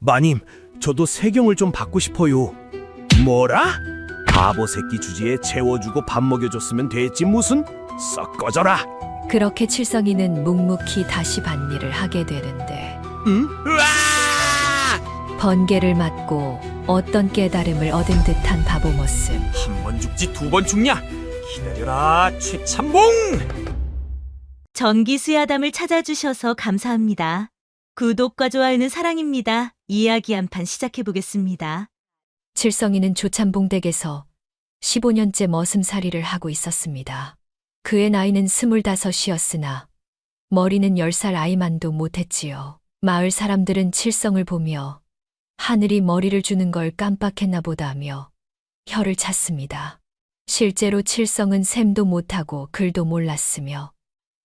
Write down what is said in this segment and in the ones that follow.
마님, 저도 세경을 좀 받고 싶어요. 뭐라? 바보 새끼 주지에 재워주고 밥 먹여줬으면 됐지 무슨? 썩 꺼져라. 그렇게 칠성이는 묵묵히 다시 밭일을 하게 되는데 응? 으아! 번개를 맞고 어떤 깨달음을 얻은 듯한 바보 모습. 한 번 죽지 두 번 죽냐? 기다려라, 최참봉! 전기수야담을 찾아주셔서 감사합니다. 구독과 좋아요는 사랑입니다. 이야기 한 판 시작해보겠습니다. 칠성이는 조참봉 댁에서 15년째 머슴살이를 하고 있었습니다. 그의 나이는 25이었으나 머리는 10살 아이만도 못했지요. 마을 사람들은 칠성을 보며 하늘이 머리를 주는 걸 깜빡했나 보다 하며 혀를 찼습니다. 실제로 칠성은 셈도 못하고 글도 몰랐으며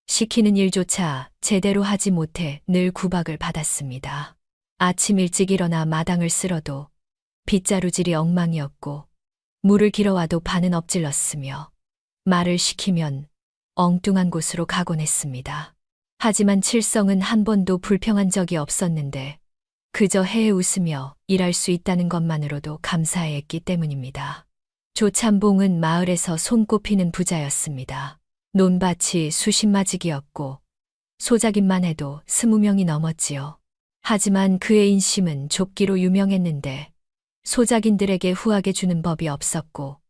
시키는 일조차 제대로 하지 못해 늘 구박을 받았습니다. 아침 일찍 일어나 마당을 쓸어도 빗자루질이 엉망이었고 물을 길어와도 반은 엎질렀으며 말을 시키면 엉뚱한 곳으로 가곤 했습니다. 하지만 칠성은 한 번도 불평한 적이 없었는데 그저 해에 웃으며 일할 수 있다는 것만으로도 감사해했기 때문입니다. 조참봉은 마을에서 손꼽히는 부자였습니다. 논밭이 수십마지기였고 소작인만 해도 20명이 넘었지요. 하지만 그의 인심은 좁기로 유명했는데 소작인들에게 후하게 주는 법이 없었고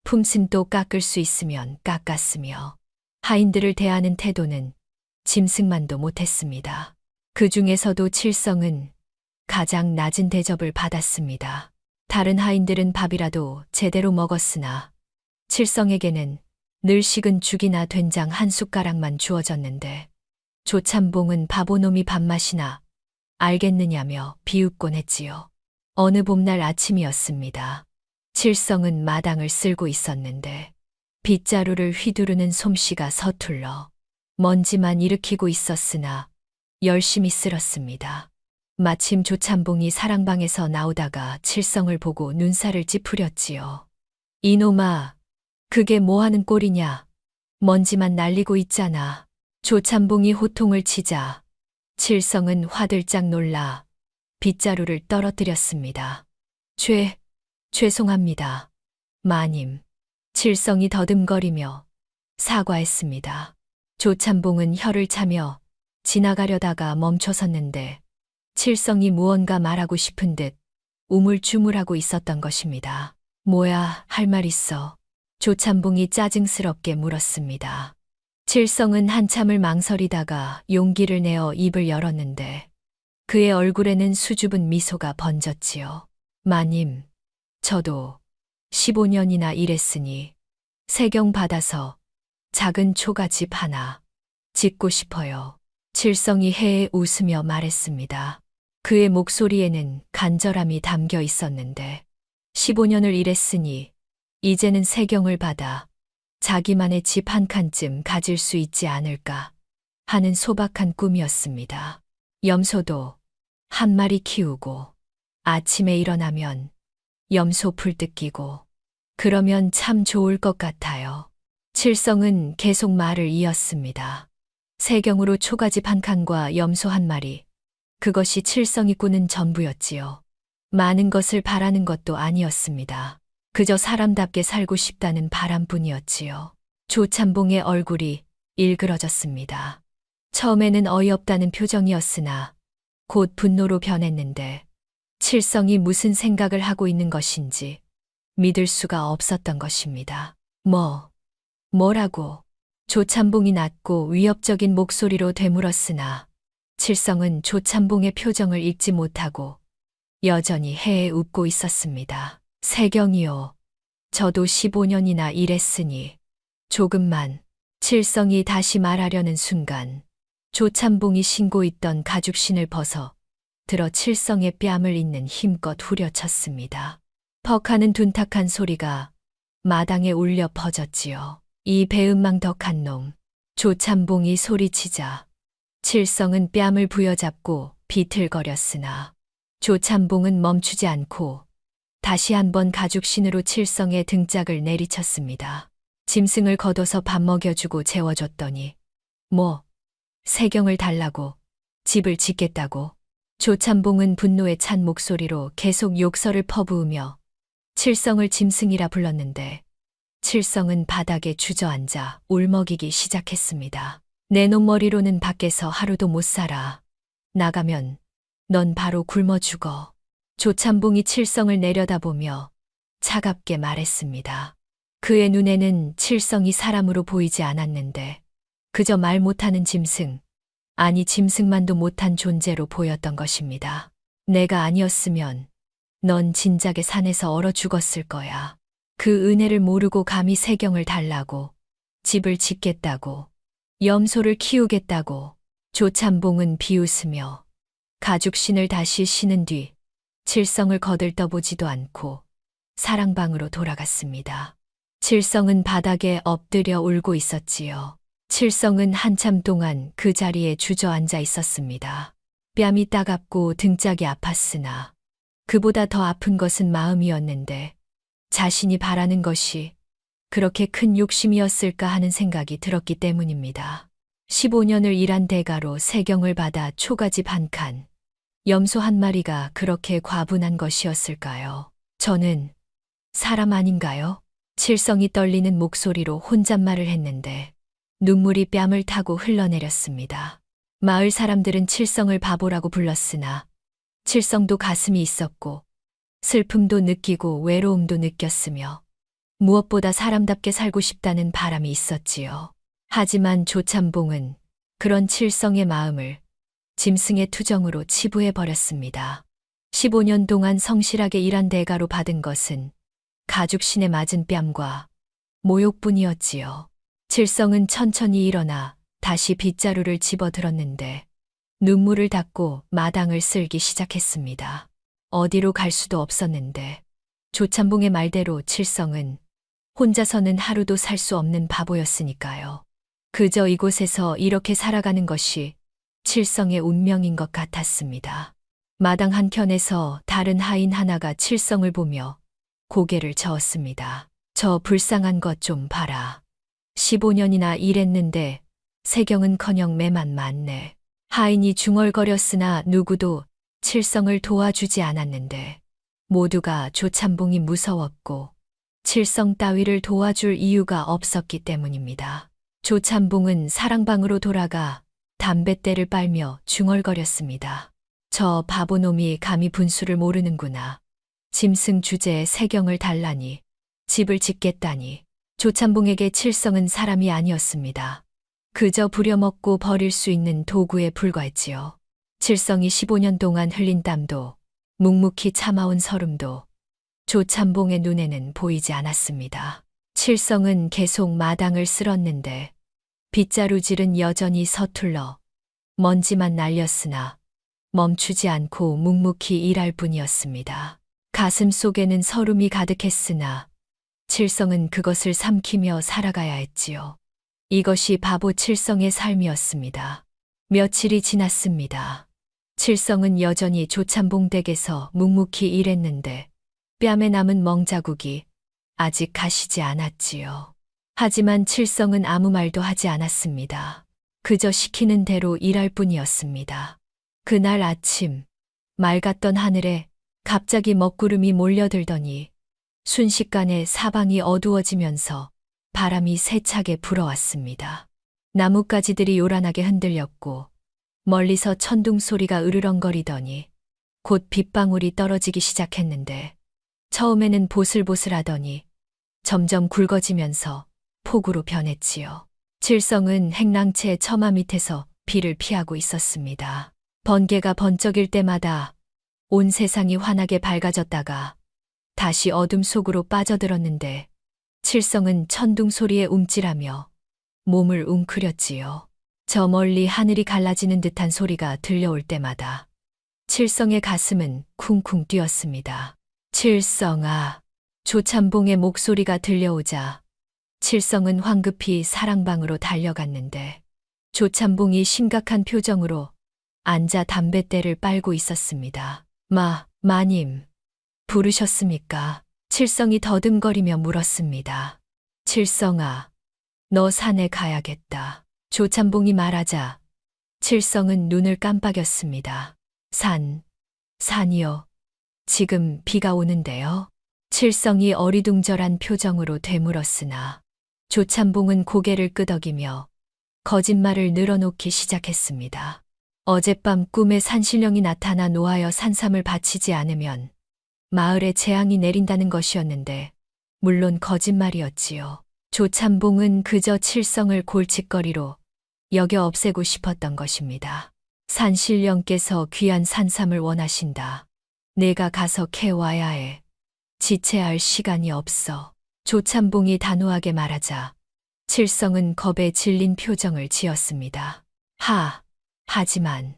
품씀도 깎을 수 있으면 깎았으며 하인들을 대하는 태도는 짐승만도 못했습니다. 그 중에서도 칠성은 가장 낮은 대접을 받았습니다. 다른 하인들은 밥이라도 제대로 먹었으나 칠성에게는 늘 식은 죽이나 된장 한 숟가락만 주어졌는데 조참봉은 바보놈이 밥맛이나 알겠느냐며 비웃곤 했지요. 어느 봄날 아침이었습니다. 칠성은 마당을 쓸고 있었는데 빗자루를 휘두르는 솜씨가 서툴러 먼지만 일으키고 있었으나 열심히 쓸었습니다. 마침 조참봉이 사랑방에서 나오다가 칠성을 보고 눈살을 찌푸렸지요. 이놈아, 그게 뭐하는 꼴이냐? 먼지만 날리고 있잖아. 조참봉이 호통을 치자 칠성은 화들짝 놀라 빗자루를 떨어뜨렸습니다. 죄송합니다. 마님. 칠성이 더듬거리며 사과했습니다. 조참봉은 혀를 차며 지나가려다가 멈춰섰는데 칠성이 무언가 말하고 싶은 듯 우물쭈물하고 있었던 것입니다. 뭐야, 할 말 있어? 조참봉이 짜증스럽게 물었습니다. 칠성은 한참을 망설이다가 용기를 내어 입을 열었는데 그의 얼굴에는 수줍은 미소가 번졌지요. 마님, 저도 15년이나 일했으니 세경 받아서 작은 초가집 하나 짓고 싶어요. 칠성이 해에 웃으며 말했습니다. 그의 목소리에는 간절함이 담겨 있었는데 15년을 일했으니 이제는 세경을 받아 자기만의 집 한 칸쯤 가질 수 있지 않을까 하는 소박한 꿈이었습니다. 염소도 한 마리 키우고 아침에 일어나면 염소 풀 뜯기고 그러면 참 좋을 것 같아요. 칠성은 계속 말을 이었습니다. 세경으로 초가집 한 칸과 염소 한 마리, 그것이 칠성이 꾸는 전부였지요. 많은 것을 바라는 것도 아니었습니다. 그저 사람답게 살고 싶다는 바람뿐이었지요. 조참봉의 얼굴이 일그러졌습니다. 처음에는 어이없다는 표정이었으나 곧 분노로 변했는데 칠성이 무슨 생각을 하고 있는 것인지 믿을 수가 없었던 것입니다. 뭐라고? 조참봉이 낮고 위협적인 목소리로 되물었으나 칠성은 조참봉의 표정을 읽지 못하고 여전히 해에 웃고 있었습니다. 세경이요. 저도 15년이나 일했으니 조금만. 칠성이 다시 말하려는 순간 조참봉이 신고 있던 가죽신을 벗어 들어 칠성의 뺨을 잇는 힘껏 후려쳤습니다. 퍽하는 둔탁한 소리가 마당에 울려 퍼졌지요. 이 배은망덕한 놈. 조참봉이 소리치자 칠성은 뺨을 부여잡고 비틀거렸으나 조참봉은 멈추지 않고 다시 한번 가죽신으로 칠성의 등짝을 내리쳤습니다. 짐승을 걷어서 밥 먹여주고 재워줬더니 세경을 달라고 집을 짓겠다고 조참봉은 분노에 찬 목소리로 계속 욕설을 퍼부으며 칠성을 짐승이라 불렀는데 칠성은 바닥에 주저앉아 울먹이기 시작했습니다. 내 놈머리로는 밖에서 하루도 못 살아. 나가면 넌 바로 굶어 죽어. 조참봉이 칠성을 내려다보며 차갑게 말했습니다. 그의 눈에는 칠성이 사람으로 보이지 않았는데 그저 말 못하는 짐승, 아니 짐승만도 못한 존재로 보였던 것입니다. 내가 아니었으면 넌 진작에 산에서 얼어 죽었을 거야. 그 은혜를 모르고 감히 세경을 달라고, 집을 짓겠다고, 염소를 키우겠다고. 조참봉은 비웃으며 가죽신을 다시 신은 뒤 칠성을 거들떠보지도 않고 사랑방으로 돌아갔습니다. 칠성은 바닥에 엎드려 울고 있었지요. 칠성은 한참 동안 그 자리에 주저앉아 있었습니다. 뺨이 따갑고 등짝이 아팠으나 그보다 더 아픈 것은 마음이었는데 자신이 바라는 것이 그렇게 큰 욕심이었을까 하는 생각이 들었기 때문입니다. 15년을 일한 대가로 세경을 받아 초가집 한 칸, 염소 한 마리가 그렇게 과분한 것이었을까요? 저는 사람 아닌가요? 칠성이 떨리는 목소리로 혼잣말을 했는데 눈물이 뺨을 타고 흘러내렸습니다. 마을 사람들은 칠성을 바보라고 불렀으나 칠성도 가슴이 있었고 슬픔도 느끼고 외로움도 느꼈으며 무엇보다 사람답게 살고 싶다는 바람이 있었지요. 하지만 조참봉은 그런 칠성의 마음을 짐승의 투정으로 치부해버렸습니다. 15년 동안 성실하게 일한 대가로 받은 것은 가죽신에 맞은 뺨과 모욕뿐이었지요. 칠성은 천천히 일어나 다시 빗자루를 집어들었는데 눈물을 닦고 마당을 쓸기 시작했습니다. 어디로 갈 수도 없었는데 조참봉의 말대로 칠성은 혼자서는 하루도 살 수 없는 바보였으니까요. 그저 이곳에서 이렇게 살아가는 것이 칠성의 운명인 것 같았습니다. 마당 한켠에서 다른 하인 하나가 칠성을 보며 고개를 저었습니다. 저 불쌍한 것 좀 봐라. 15년이나 일했는데 세경은커녕 매만 많네. 하인이 중얼거렸으나 누구도 칠성을 도와주지 않았는데 모두가 조참봉이 무서웠고 칠성 따위를 도와줄 이유가 없었기 때문입니다. 조참봉은 사랑방으로 돌아가 담뱃대를 빨며 중얼거렸습니다. 저 바보놈이 감히 분수를 모르는구나. 짐승 주제에 세경을 달라니, 집을 짓겠다니. 조참봉에게 칠성은 사람이 아니었습니다. 그저 부려먹고 버릴 수 있는 도구에 불과했지요. 칠성이 15년 동안 흘린 땀도 묵묵히 참아온 서름도 조참봉의 눈에는 보이지 않았습니다. 칠성은 계속 마당을 쓸었는데 빗자루질은 여전히 서툴러 먼지만 날렸으나 멈추지 않고 묵묵히 일할 뿐이었습니다. 가슴 속에는 서름이 가득했으나 칠성은 그것을 삼키며 살아가야 했지요. 이것이 바보 칠성의 삶이었습니다. 며칠이 지났습니다. 칠성은 여전히 조참봉 댁에서 묵묵히 일했는데 뺨에 남은 멍자국이 아직 가시지 않았지요. 하지만 칠성은 아무 말도 하지 않았습니다. 그저 시키는 대로 일할 뿐이었습니다. 그날 아침, 맑았던 하늘에 갑자기 먹구름이 몰려들더니 순식간에 사방이 어두워지면서 바람이 세차게 불어왔습니다. 나뭇가지들이 요란하게 흔들렸고 멀리서 천둥 소리가 으르렁거리더니 곧 빗방울이 떨어지기 시작했는데 처음에는 보슬보슬하더니 점점 굵어지면서 폭우로 변했지요. 칠성은 행랑채 처마 밑에서 비를 피하고 있었습니다. 번개가 번쩍일 때마다 온 세상이 환하게 밝아졌다가 다시 어둠 속으로 빠져들었는데 칠성은 천둥 소리에 움찔하며 몸을 웅크렸지요. 저 멀리 하늘이 갈라지는 듯한 소리가 들려올 때마다 칠성의 가슴은 쿵쿵 뛰었습니다. 칠성아. 조참봉의 목소리가 들려오자 칠성은 황급히 사랑방으로 달려갔는데 조참봉이 심각한 표정으로 앉아 담뱃대를 빨고 있었습니다. 마님. 부르셨습니까? 칠성이 더듬거리며 물었습니다. 칠성아, 너 산에 가야겠다. 조참봉이 말하자 칠성은 눈을 깜빡였습니다. 산이요. 지금 비가 오는데요. 칠성이 어리둥절한 표정으로 되물었으나 조참봉은 고개를 끄덕이며 거짓말을 늘어놓기 시작했습니다. 어젯밤 꿈에 산신령이 나타나 노하여 산삼을 바치지 않으면 마을에 재앙이 내린다는 것이었는데 물론 거짓말이었지요. 조참봉은 그저 칠성을 골칫거리로 여겨 없애고 싶었던 것입니다. 산신령께서 귀한 산삼을 원하신다. 내가 가서 캐와야 해. 지체할 시간이 없어. 조참봉이 단호하게 말하자 칠성은 겁에 질린 표정을 지었습니다. 하지만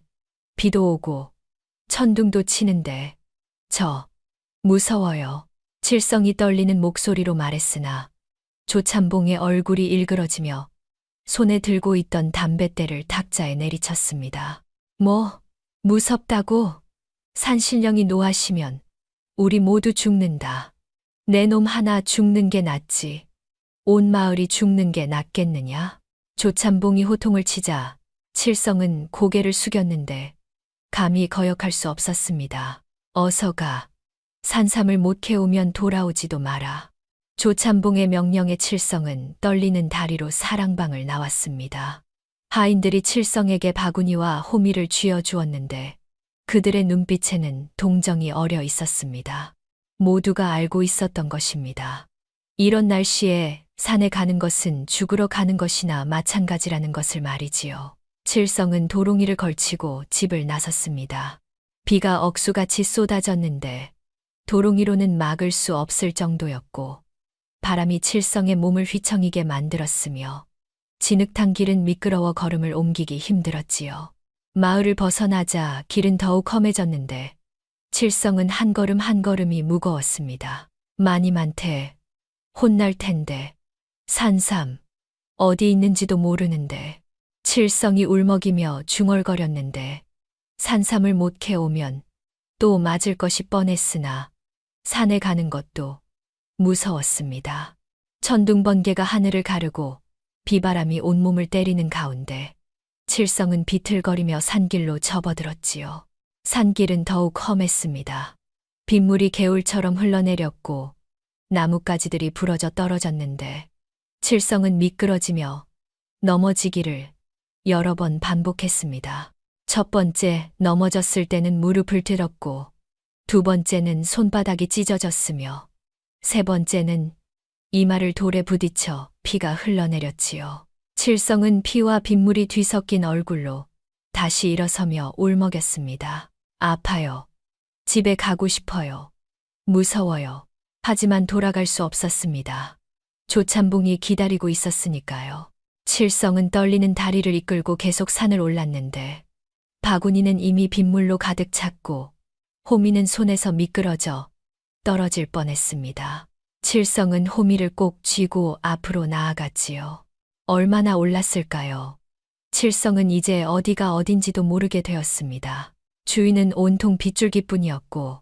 비도 오고 천둥도 치는데 무서워요. 칠성이 떨리는 목소리로 말했으나 조참봉의 얼굴이 일그러지며 손에 들고 있던 담뱃대를 탁자에 내리쳤습니다. 무섭다고? 산신령이 노하시면 우리 모두 죽는다. 내 놈 하나 죽는 게 낫지. 온 마을이 죽는 게 낫겠느냐? 조참봉이 호통을 치자 칠성은 고개를 숙였는데 감히 거역할 수 없었습니다. 어서 가. 산삼을 못 캐오면 돌아오지도 마라. 조참봉의 명령에 칠성은 떨리는 다리로 사랑방을 나왔습니다. 하인들이 칠성에게 바구니와 호미를 쥐어 주었는데 그들의 눈빛에는 동정이 어려 있었습니다. 모두가 알고 있었던 것입니다. 이런 날씨에 산에 가는 것은 죽으러 가는 것이나 마찬가지라는 것을 말이지요. 칠성은 도롱이를 걸치고 집을 나섰습니다. 비가 억수같이 쏟아졌는데 도롱이로는 막을 수 없을 정도였고 바람이 칠성의 몸을 휘청이게 만들었으며 진흙탕 길은 미끄러워 걸음을 옮기기 힘들었지요. 마을을 벗어나자 길은 더욱 험해졌는데 칠성은 한 걸음 한 걸음이 무거웠습니다. 마님한테 혼날 텐데 산삼 어디 있는지도 모르는데 칠성이 울먹이며 중얼거렸는데 산삼을 못 캐오면 또 맞을 것이 뻔했으나 산에 가는 것도 무서웠습니다. 천둥 번개가 하늘을 가르고 비바람이 온몸을 때리는 가운데 칠성은 비틀거리며 산길로 접어들었지요. 산길은 더욱 험했습니다. 빗물이 개울처럼 흘러내렸고 나뭇가지들이 부러져 떨어졌는데 칠성은 미끄러지며 넘어지기를 여러 번 반복했습니다. 첫 번째 넘어졌을 때는 무릎을 들었고 두 번째는 손바닥이 찢어졌으며 세 번째는 이마를 돌에 부딪혀 피가 흘러내렸지요. 칠성은 피와 빗물이 뒤섞인 얼굴로 다시 일어서며 울먹였습니다. 아파요. 집에 가고 싶어요. 무서워요. 하지만 돌아갈 수 없었습니다. 조참봉이 기다리고 있었으니까요. 칠성은 떨리는 다리를 이끌고 계속 산을 올랐는데 바구니는 이미 빗물로 가득 찼고 호미는 손에서 미끄러져 떨어질 뻔했습니다. 칠성은 호미를 꼭 쥐고 앞으로 나아갔지요. 얼마나 올랐을까요? 칠성은 이제 어디가 어딘지도 모르게 되었습니다. 주위는 온통 빗줄기뿐이었고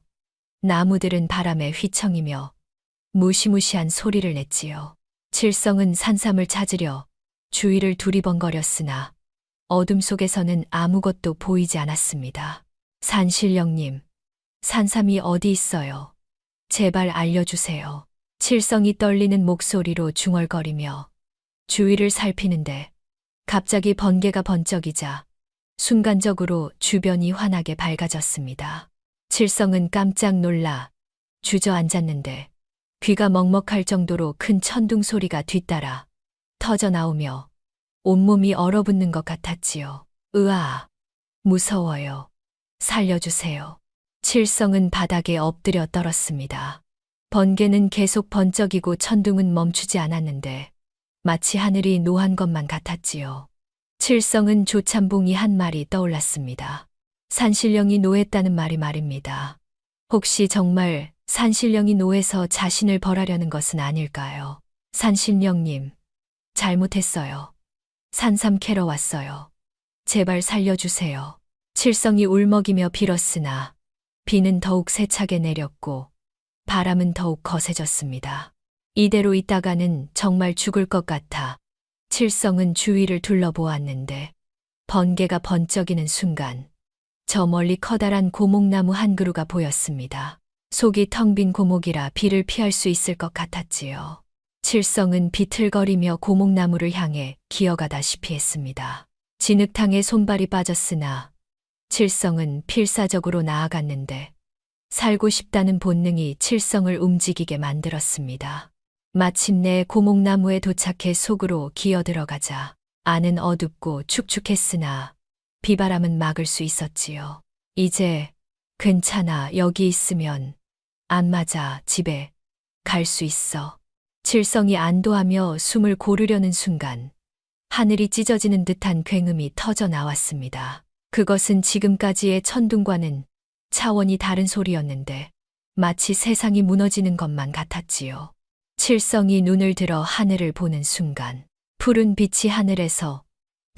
나무들은 바람에 휘청이며 무시무시한 소리를 냈지요. 칠성은 산삼을 찾으려 주위를 두리번거렸으나 어둠 속에서는 아무것도 보이지 않았습니다. 산신령님, 산삼이 어디 있어요? 제발 알려주세요. 칠성이 떨리는 목소리로 중얼거리며 주위를 살피는데 갑자기 번개가 번쩍이자 순간적으로 주변이 환하게 밝아졌습니다. 칠성은 깜짝 놀라 주저앉았는데 귀가 먹먹할 정도로 큰 천둥 소리가 뒤따라 터져 나오며 온몸이 얼어붙는 것 같았지요. 으아, 무서워요. 살려주세요. 칠성은 바닥에 엎드려 떨었습니다. 번개는 계속 번쩍이고 천둥은 멈추지 않았는데 마치 하늘이 노한 것만 같았지요. 칠성은 조참봉이 한 말이 떠올랐습니다. 산신령이 노했다는 말이 말입니다. 혹시 정말 산신령이 노해서 자신을 벌하려는 것은 아닐까요? 산신령님, 잘못했어요. 산삼 캐러 왔어요. 제발 살려주세요. 칠성이 울먹이며 빌었으나 비는 더욱 세차게 내렸고 바람은 더욱 거세졌습니다. 이대로 있다가는 정말 죽을 것 같아 칠성은 주위를 둘러보았는데 번개가 번쩍이는 순간 저 멀리 커다란 고목나무 한 그루가 보였습니다. 속이 텅 빈 고목이라 비를 피할 수 있을 것 같았지요. 칠성은 비틀거리며 고목나무를 향해 기어가다시피 했습니다. 진흙탕에 손발이 빠졌으나 칠성은 필사적으로 나아갔는데 살고 싶다는 본능이 칠성을 움직이게 만들었습니다. 마침내 고목나무에 도착해 속으로 기어 들어가자 안은 어둡고 축축했으나 비바람은 막을 수 있었지요. 이제 괜찮아, 여기 있으면 안 맞아, 집에 갈 수 있어. 칠성이 안도하며 숨을 고르려는 순간 하늘이 찢어지는 듯한 굉음이 터져 나왔습니다. 그것은 지금까지의 천둥과는 차원이 다른 소리였는데 마치 세상이 무너지는 것만 같았지요. 칠성이 눈을 들어 하늘을 보는 순간 푸른 빛이 하늘에서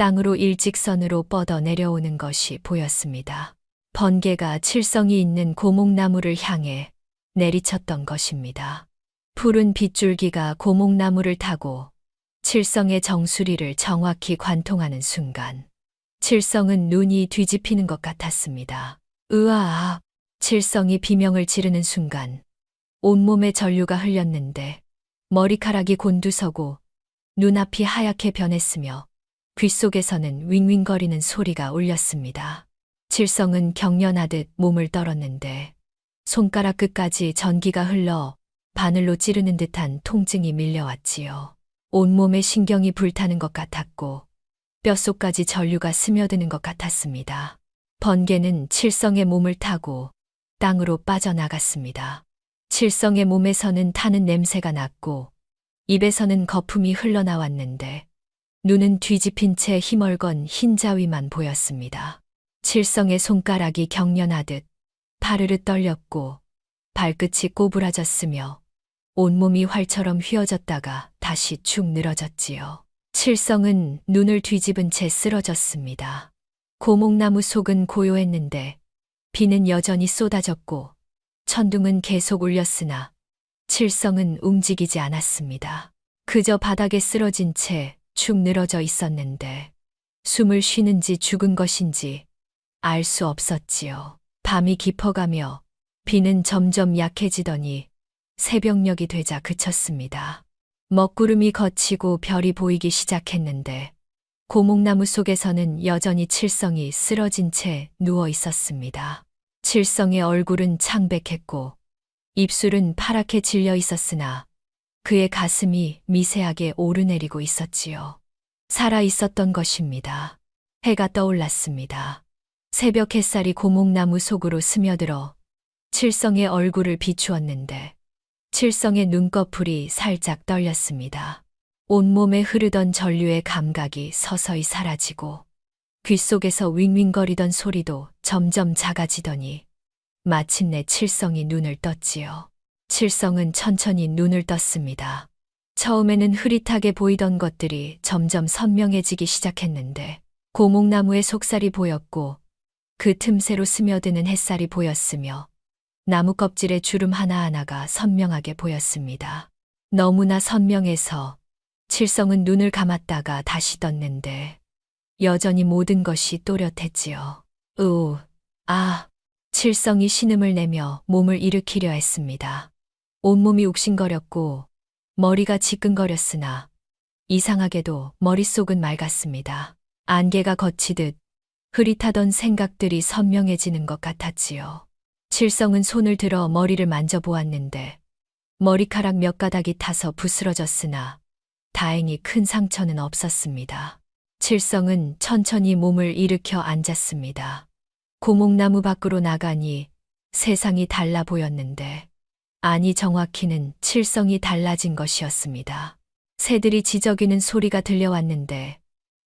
땅으로 일직선으로 뻗어 내려오는 것이 보였습니다. 번개가 칠성이 있는 고목나무를 향해 내리쳤던 것입니다. 푸른 빗줄기가 고목나무를 타고 칠성의 정수리를 정확히 관통하는 순간 칠성은 눈이 뒤집히는 것 같았습니다. 으아! 칠성이 비명을 지르는 순간 온몸에 전류가 흘렸는데 머리카락이 곤두서고 눈앞이 하얗게 변했으며 귓속에서는 윙윙거리는 소리가 울렸습니다. 칠성은 경련하듯 몸을 떨었는데 손가락 끝까지 전기가 흘러 바늘로 찌르는 듯한 통증이 밀려왔지요. 온몸에 신경이 불타는 것 같았고 뼛속까지 전류가 스며드는 것 같았습니다. 번개는 칠성의 몸을 타고 땅으로 빠져나갔습니다. 칠성의 몸에서는 타는 냄새가 났고 입에서는 거품이 흘러나왔는데 눈은 뒤집힌 채 희멀건 흰 자위만 보였습니다. 칠성의 손가락이 경련하듯 파르르 떨렸고 발끝이 꼬부라졌으며 온몸이 활처럼 휘어졌다가 다시 축 늘어졌지요. 칠성은 눈을 뒤집은 채 쓰러졌습니다. 고목나무 속은 고요했는데 비는 여전히 쏟아졌고 천둥은 계속 울렸으나 칠성은 움직이지 않았습니다. 그저 바닥에 쓰러진 채 축 늘어져 있었는데 숨을 쉬는지 죽은 것인지 알 수 없었지요. 밤이 깊어가며 비는 점점 약해지더니 새벽녘이 되자 그쳤습니다. 먹구름이 걷히고 별이 보이기 시작했는데 고목나무 속에서는 여전히 칠성이 쓰러진 채 누워 있었습니다. 칠성의 얼굴은 창백했고 입술은 파랗게 질려 있었으나 그의 가슴이 미세하게 오르내리고 있었지요. 살아 있었던 것입니다. 해가 떠올랐습니다. 새벽 햇살이 고목나무 속으로 스며들어 칠성의 얼굴을 비추었는데 칠성의 눈꺼풀이 살짝 떨렸습니다. 온몸에 흐르던 전류의 감각이 서서히 사라지고 귓속에서 윙윙거리던 소리도 점점 작아지더니 마침내 칠성이 눈을 떴지요. 칠성은 천천히 눈을 떴습니다. 처음에는 흐릿하게 보이던 것들이 점점 선명해지기 시작했는데 고목나무의 속살이 보였고 그 틈새로 스며드는 햇살이 보였으며 나무 껍질의 주름 하나하나가 선명하게 보였습니다. 너무나 선명해서 칠성은 눈을 감았다가 다시 떴는데 여전히 모든 것이 또렷했지요. 칠성이 신음을 내며 몸을 일으키려 했습니다. 온몸이 욱신거렸고 머리가 지끈거렸으나 이상하게도 머릿속은 맑았습니다. 안개가 걷히듯 흐릿하던 생각들이 선명해지는 것 같았지요. 칠성은 손을 들어 머리를 만져보았는데 머리카락 몇 가닥이 타서 부스러졌으나 다행히 큰 상처는 없었습니다. 칠성은 천천히 몸을 일으켜 앉았습니다. 고목나무 밖으로 나가니 세상이 달라 보였는데 아니 정확히는 칠성이 달라진 것이었습니다. 새들이 지저귀는 소리가 들려왔는데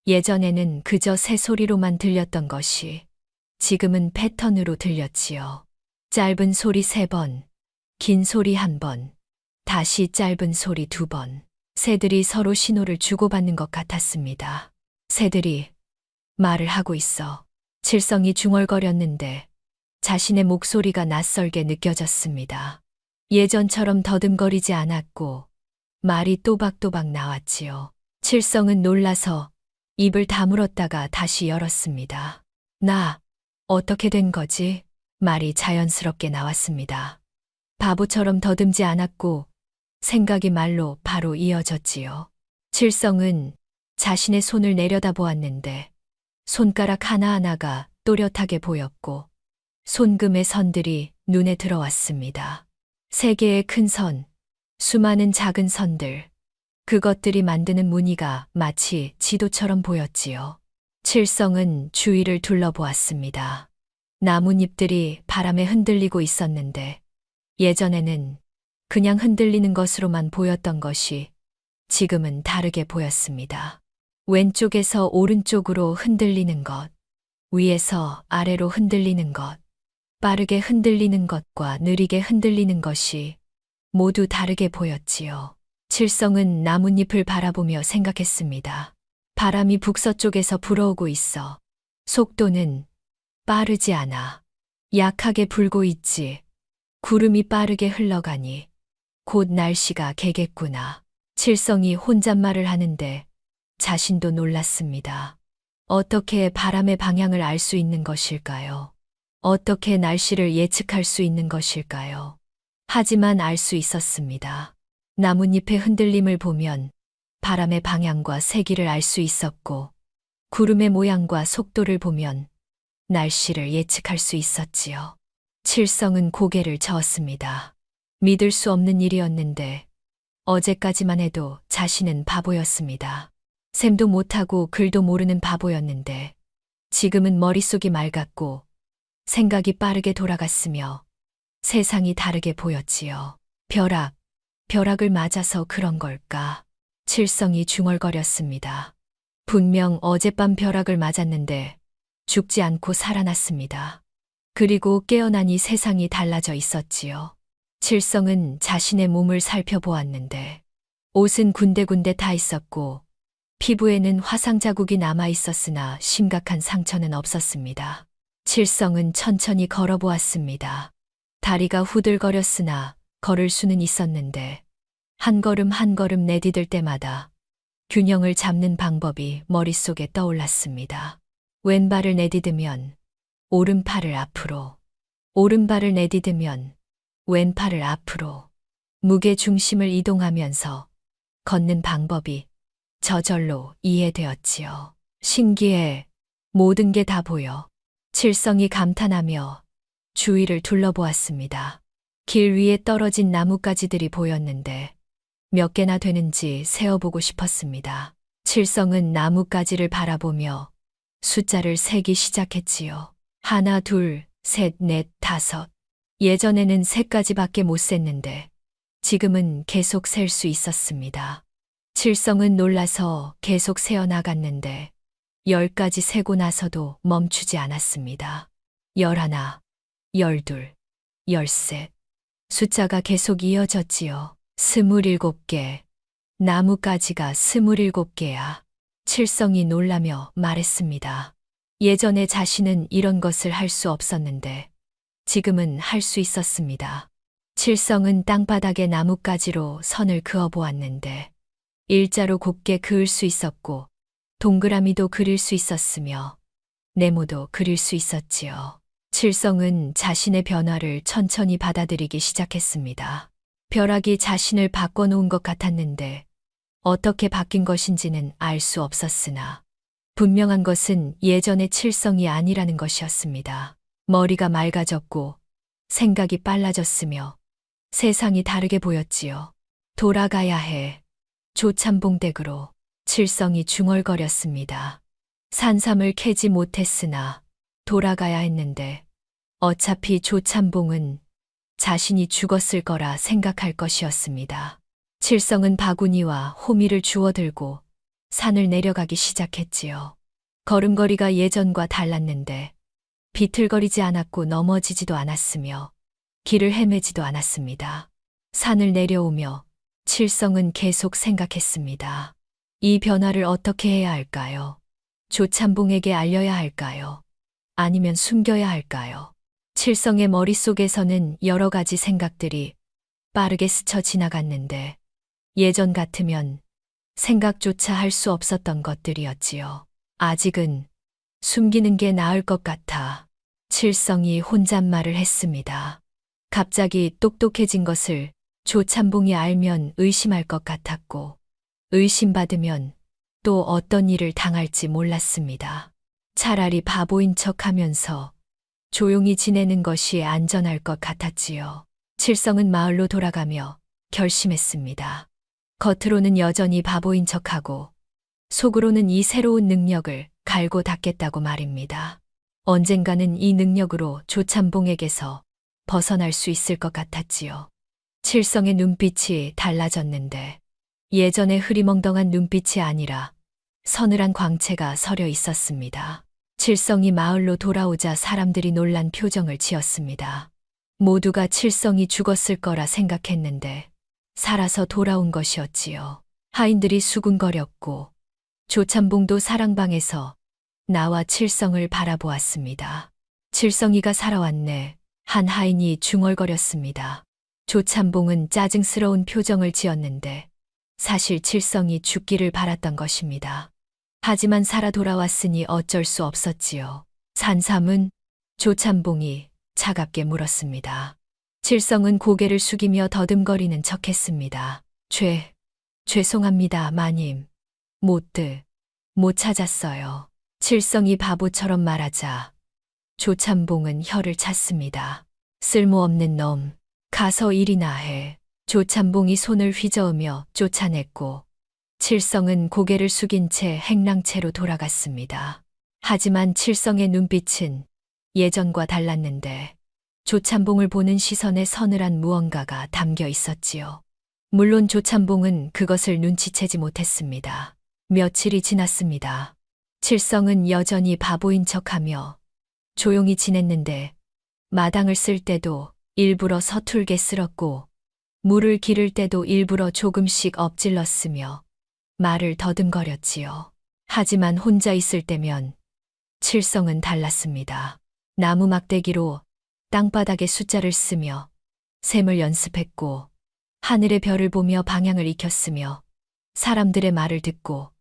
예전에는 그저 새소리로만 들렸던 것이 지금은 패턴으로 들렸지요. 짧은 소리 3번, 긴 소리 1번, 다시 짧은 소리 2번. 새들이 서로 신호를 주고받는 것 같았습니다. 새들이 말을 하고 있어. 칠성이 중얼거렸는데 자신의 목소리가 낯설게 느껴졌습니다. 예전처럼 더듬거리지 않았고 말이 또박또박 나왔지요. 칠성은 놀라서 입을 다물었다가 다시 열었습니다. 어떻게 된 거지? 말이 자연스럽게 나왔습니다. 바보처럼 더듬지 않았고 생각이 말로 바로 이어졌지요. 칠성은 자신의 손을 내려다보았는데 손가락 하나하나가 또렷하게 보였고 손금의 선들이 눈에 들어왔습니다. 세 개의 큰 선, 수많은 작은 선들, 그것들이 만드는 무늬가 마치 지도처럼 보였지요. 칠성은 주위를 둘러보았습니다. 나뭇잎들이 바람에 흔들리고 있었는데 예전에는 그냥 흔들리는 것으로만 보였던 것이 지금은 다르게 보였습니다. 왼쪽에서 오른쪽으로 흔들리는 것, 위에서 아래로 흔들리는 것, 빠르게 흔들리는 것과 느리게 흔들리는 것이 모두 다르게 보였지요. 칠성은 나뭇잎을 바라보며 생각했습니다. 바람이 북서쪽에서 불어오고 있어. 속도는 빠르지 않아. 약하게 불고 있지. 구름이 빠르게 흘러가니 곧 날씨가 개겠구나. 칠성이 혼잣말을 하는데 자신도 놀랐습니다. 어떻게 바람의 방향을 알 수 있는 것일까요? 어떻게 날씨를 예측할 수 있는 것일까요? 하지만 알 수 있었습니다. 나뭇잎의 흔들림을 보면 바람의 방향과 세기를 알 수 있었고 구름의 모양과 속도를 보면 날씨를 예측할 수 있었지요. 칠성은 고개를 저었습니다. 믿을 수 없는 일이었는데 어제까지만 해도 자신은 바보였습니다. 셈도 못하고 글도 모르는 바보였는데 지금은 머릿속이 맑았고 생각이 빠르게 돌아갔으며 세상이 다르게 보였지요. 벼락을 맞아서 그런 걸까? 칠성이 중얼거렸습니다. 분명 어젯밤 벼락을 맞았는데 죽지 않고 살아났습니다. 그리고 깨어나니 세상이 달라져 있었지요. 칠성은 자신의 몸을 살펴보았는데 옷은 군데군데 다 있었고 피부에는 화상 자국이 남아 있었으나 심각한 상처는 없었습니다. 칠성은 천천히 걸어보았습니다. 다리가 후들거렸으나 걸을 수는 있었는데 한 걸음 한 걸음 내디딜 때마다 균형을 잡는 방법이 머릿속에 떠올랐습니다. 왼발을 내디디면 오른팔을 앞으로, 오른발을 내디디면 왼팔을 앞으로, 무게 중심을 이동하면서 걷는 방법이 저절로 이해되었지요. 신기해. 모든 게 다 보여. 칠성이 감탄하며 주위를 둘러보았습니다. 길 위에 떨어진 나뭇가지들이 보였는데 몇 개나 되는지 세어보고 싶었습니다. 칠성은 나뭇가지를 바라보며 숫자를 세기 시작했지요. 하나, 둘, 셋, 넷, 다섯. 예전에는 세 가지밖에 못 셌는데 지금은 계속 셀 수 있었습니다. 칠성은 놀라서 계속 세어 나갔는데 10가지 세고 나서도 멈추지 않았습니다. 11, 12, 13. 숫자가 계속 이어졌지요. 27개. 나뭇가지가 27개야. 칠성이 놀라며 말했습니다. 예전에 자신은 이런 것을 할 수 없었는데 지금은 할 수 있었습니다. 칠성은 땅바닥에 나뭇가지로 선을 그어 보았는데 일자로 곱게 그을 수 있었고 동그라미도 그릴 수 있었으며 네모도 그릴 수 있었지요. 칠성은 자신의 변화를 천천히 받아들이기 시작했습니다. 벼락이 자신을 바꿔놓은 것 같았는데 어떻게 바뀐 것인지는 알 수 없었으나 분명한 것은 예전의 칠성이 아니라는 것이었습니다. 머리가 맑아졌고 생각이 빨라졌으며 세상이 다르게 보였지요. 돌아가야 해. 조참봉댁으로. 칠성이 중얼거렸습니다. 산삼을 캐지 못했으나 돌아가야 했는데 어차피 조참봉은 자신이 죽었을 거라 생각할 것이었습니다. 칠성은 바구니와 호미를 주워들고 산을 내려가기 시작했지요. 걸음걸이가 예전과 달랐는데 비틀거리지 않았고 넘어지지도 않았으며 길을 헤매지도 않았습니다. 산을 내려오며 칠성은 계속 생각했습니다. 이 변화를 어떻게 해야 할까요? 조참봉에게 알려야 할까요? 아니면 숨겨야 할까요? 칠성의 머릿속에서는 여러 가지 생각들이 빠르게 스쳐 지나갔는데 예전 같으면 생각조차 할 수 없었던 것들이었지요. 아직은 숨기는 게 나을 것 같아. 칠성이 혼잣말을 했습니다. 갑자기 똑똑해진 것을 조참봉이 알면 의심할 것 같았고, 의심받으면 또 어떤 일을 당할지 몰랐습니다. 차라리 바보인 척 하면서 조용히 지내는 것이 안전할 것 같았지요. 칠성은 마을로 돌아가며 결심했습니다. 겉으로는 여전히 바보인 척하고 속으로는 이 새로운 능력을 갈고 닦겠다고 말입니다. 언젠가는 이 능력으로 조참봉에게서 벗어날 수 있을 것 같았지요. 칠성의 눈빛이 달라졌는데 예전의 흐리멍덩한 눈빛이 아니라 서늘한 광채가 서려 있었습니다. 칠성이 마을로 돌아오자 사람들이 놀란 표정을 지었습니다. 모두가 칠성이 죽었을 거라 생각했는데 살아서 돌아온 것이었지요. 하인들이 수군거렸고 조참봉도 사랑방에서 나와 칠성을 바라보았습니다. 칠성이가 살아왔네. 한 하인이 중얼거렸습니다. 조참봉은 짜증스러운 표정을 지었는데 사실 칠성이 죽기를 바랐던 것입니다. 하지만 살아 돌아왔으니 어쩔 수 없었지요. 산삼은? 조참봉이 차갑게 물었습니다. 칠성은 고개를 숙이며 더듬거리는 척했습니다. 죄송합니다, 마님. 못 찾았어요. 칠성이 바보처럼 말하자 조참봉은 혀를 찼습니다. 쓸모없는 놈, 가서 일이나 해. 조참봉이 손을 휘저으며 쫓아냈고 칠성은 고개를 숙인 채 행랑채로 돌아갔습니다. 하지만 칠성의 눈빛은 예전과 달랐는데 조참봉을 보는 시선에 서늘한 무언가가 담겨 있었지요. 물론 조참봉은 그것을 눈치채지 못했습니다. 며칠이 지났습니다. 칠성은 여전히 바보인 척하며 조용히 지냈는데 마당을 쓸 때도 일부러 서툴게 쓸었고 물을 기를 때도 일부러 조금씩 엎질렀으며 말을 더듬거렸지요. 하지만 혼자 있을 때면 칠성은 달랐습니다. 나무 막대기로 땅바닥에 숫자를 쓰며 셈을 연습했고 하늘의 별을 보며 방향을 익혔으며 사람들의 말을 듣고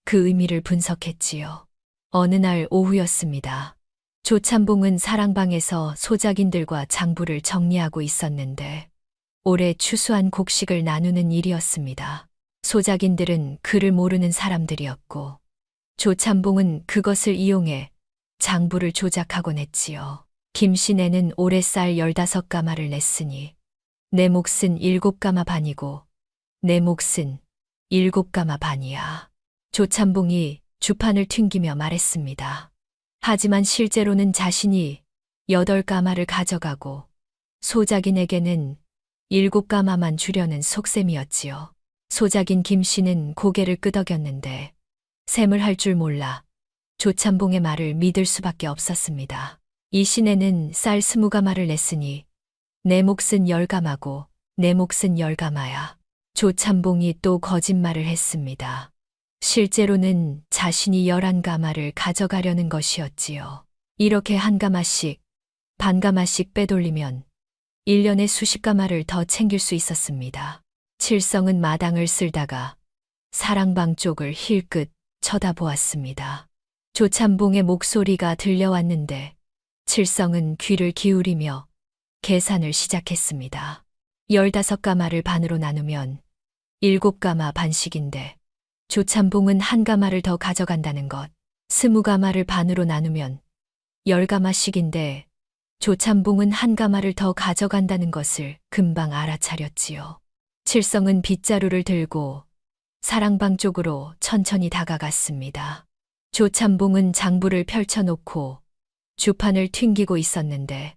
그 의미를 분석했지요. 어느 날 오후였습니다. 조참봉은 사랑방에서 소작인들과 장부를 정리하고 있었는데 올해 추수한 곡식을 나누는 일이었습니다. 소작인들은 글을 모르는 사람들이었고 조참봉은 그것을 이용해 장부를 조작하곤 했지요. 김씨네는 올해 쌀 15가마를 냈으니 내 몫은 7가마 반이고 내 몫은 7가마 반이야. 조참봉이 주판을 튕기며 말했습니다. 하지만 실제로는 자신이 8가마를 가져가고 소작인에게는 7가마만 주려는 속셈이었지요. 소작인 김씨는 고개를 끄덕였는데 셈을 할 줄 몰라 조참봉의 말을 믿을 수밖에 없었습니다. 이 시내는 쌀 20가마를 냈으니 내 몫은 10가마고 내 몫은 10가마야. 조참봉이 또 거짓말을 했습니다. 실제로는 자신이 11가마를 가져가려는 것이었지요. 이렇게 한 가마씩, 반 가마씩 빼돌리면 1년에 수십 가마를 더 챙길 수 있었습니다. 칠성은 마당을 쓸다가 사랑방 쪽을 힐끗 쳐다보았습니다. 조참봉의 목소리가 들려왔는데 칠성은 귀를 기울이며 계산을 시작했습니다. 15가마를 반으로 나누면 7가마 반씩인데 조참봉은 한 가마를 더 가져간다는 것. 20가마를 반으로 나누면 10가마씩인데 조참봉은 한 가마를 더 가져간다는 것을 금방 알아차렸지요. 칠성은 빗자루를 들고 사랑방 쪽으로 천천히 다가갔습니다. 조참봉은 장부를 펼쳐놓고 주판을 튕기고 있었는데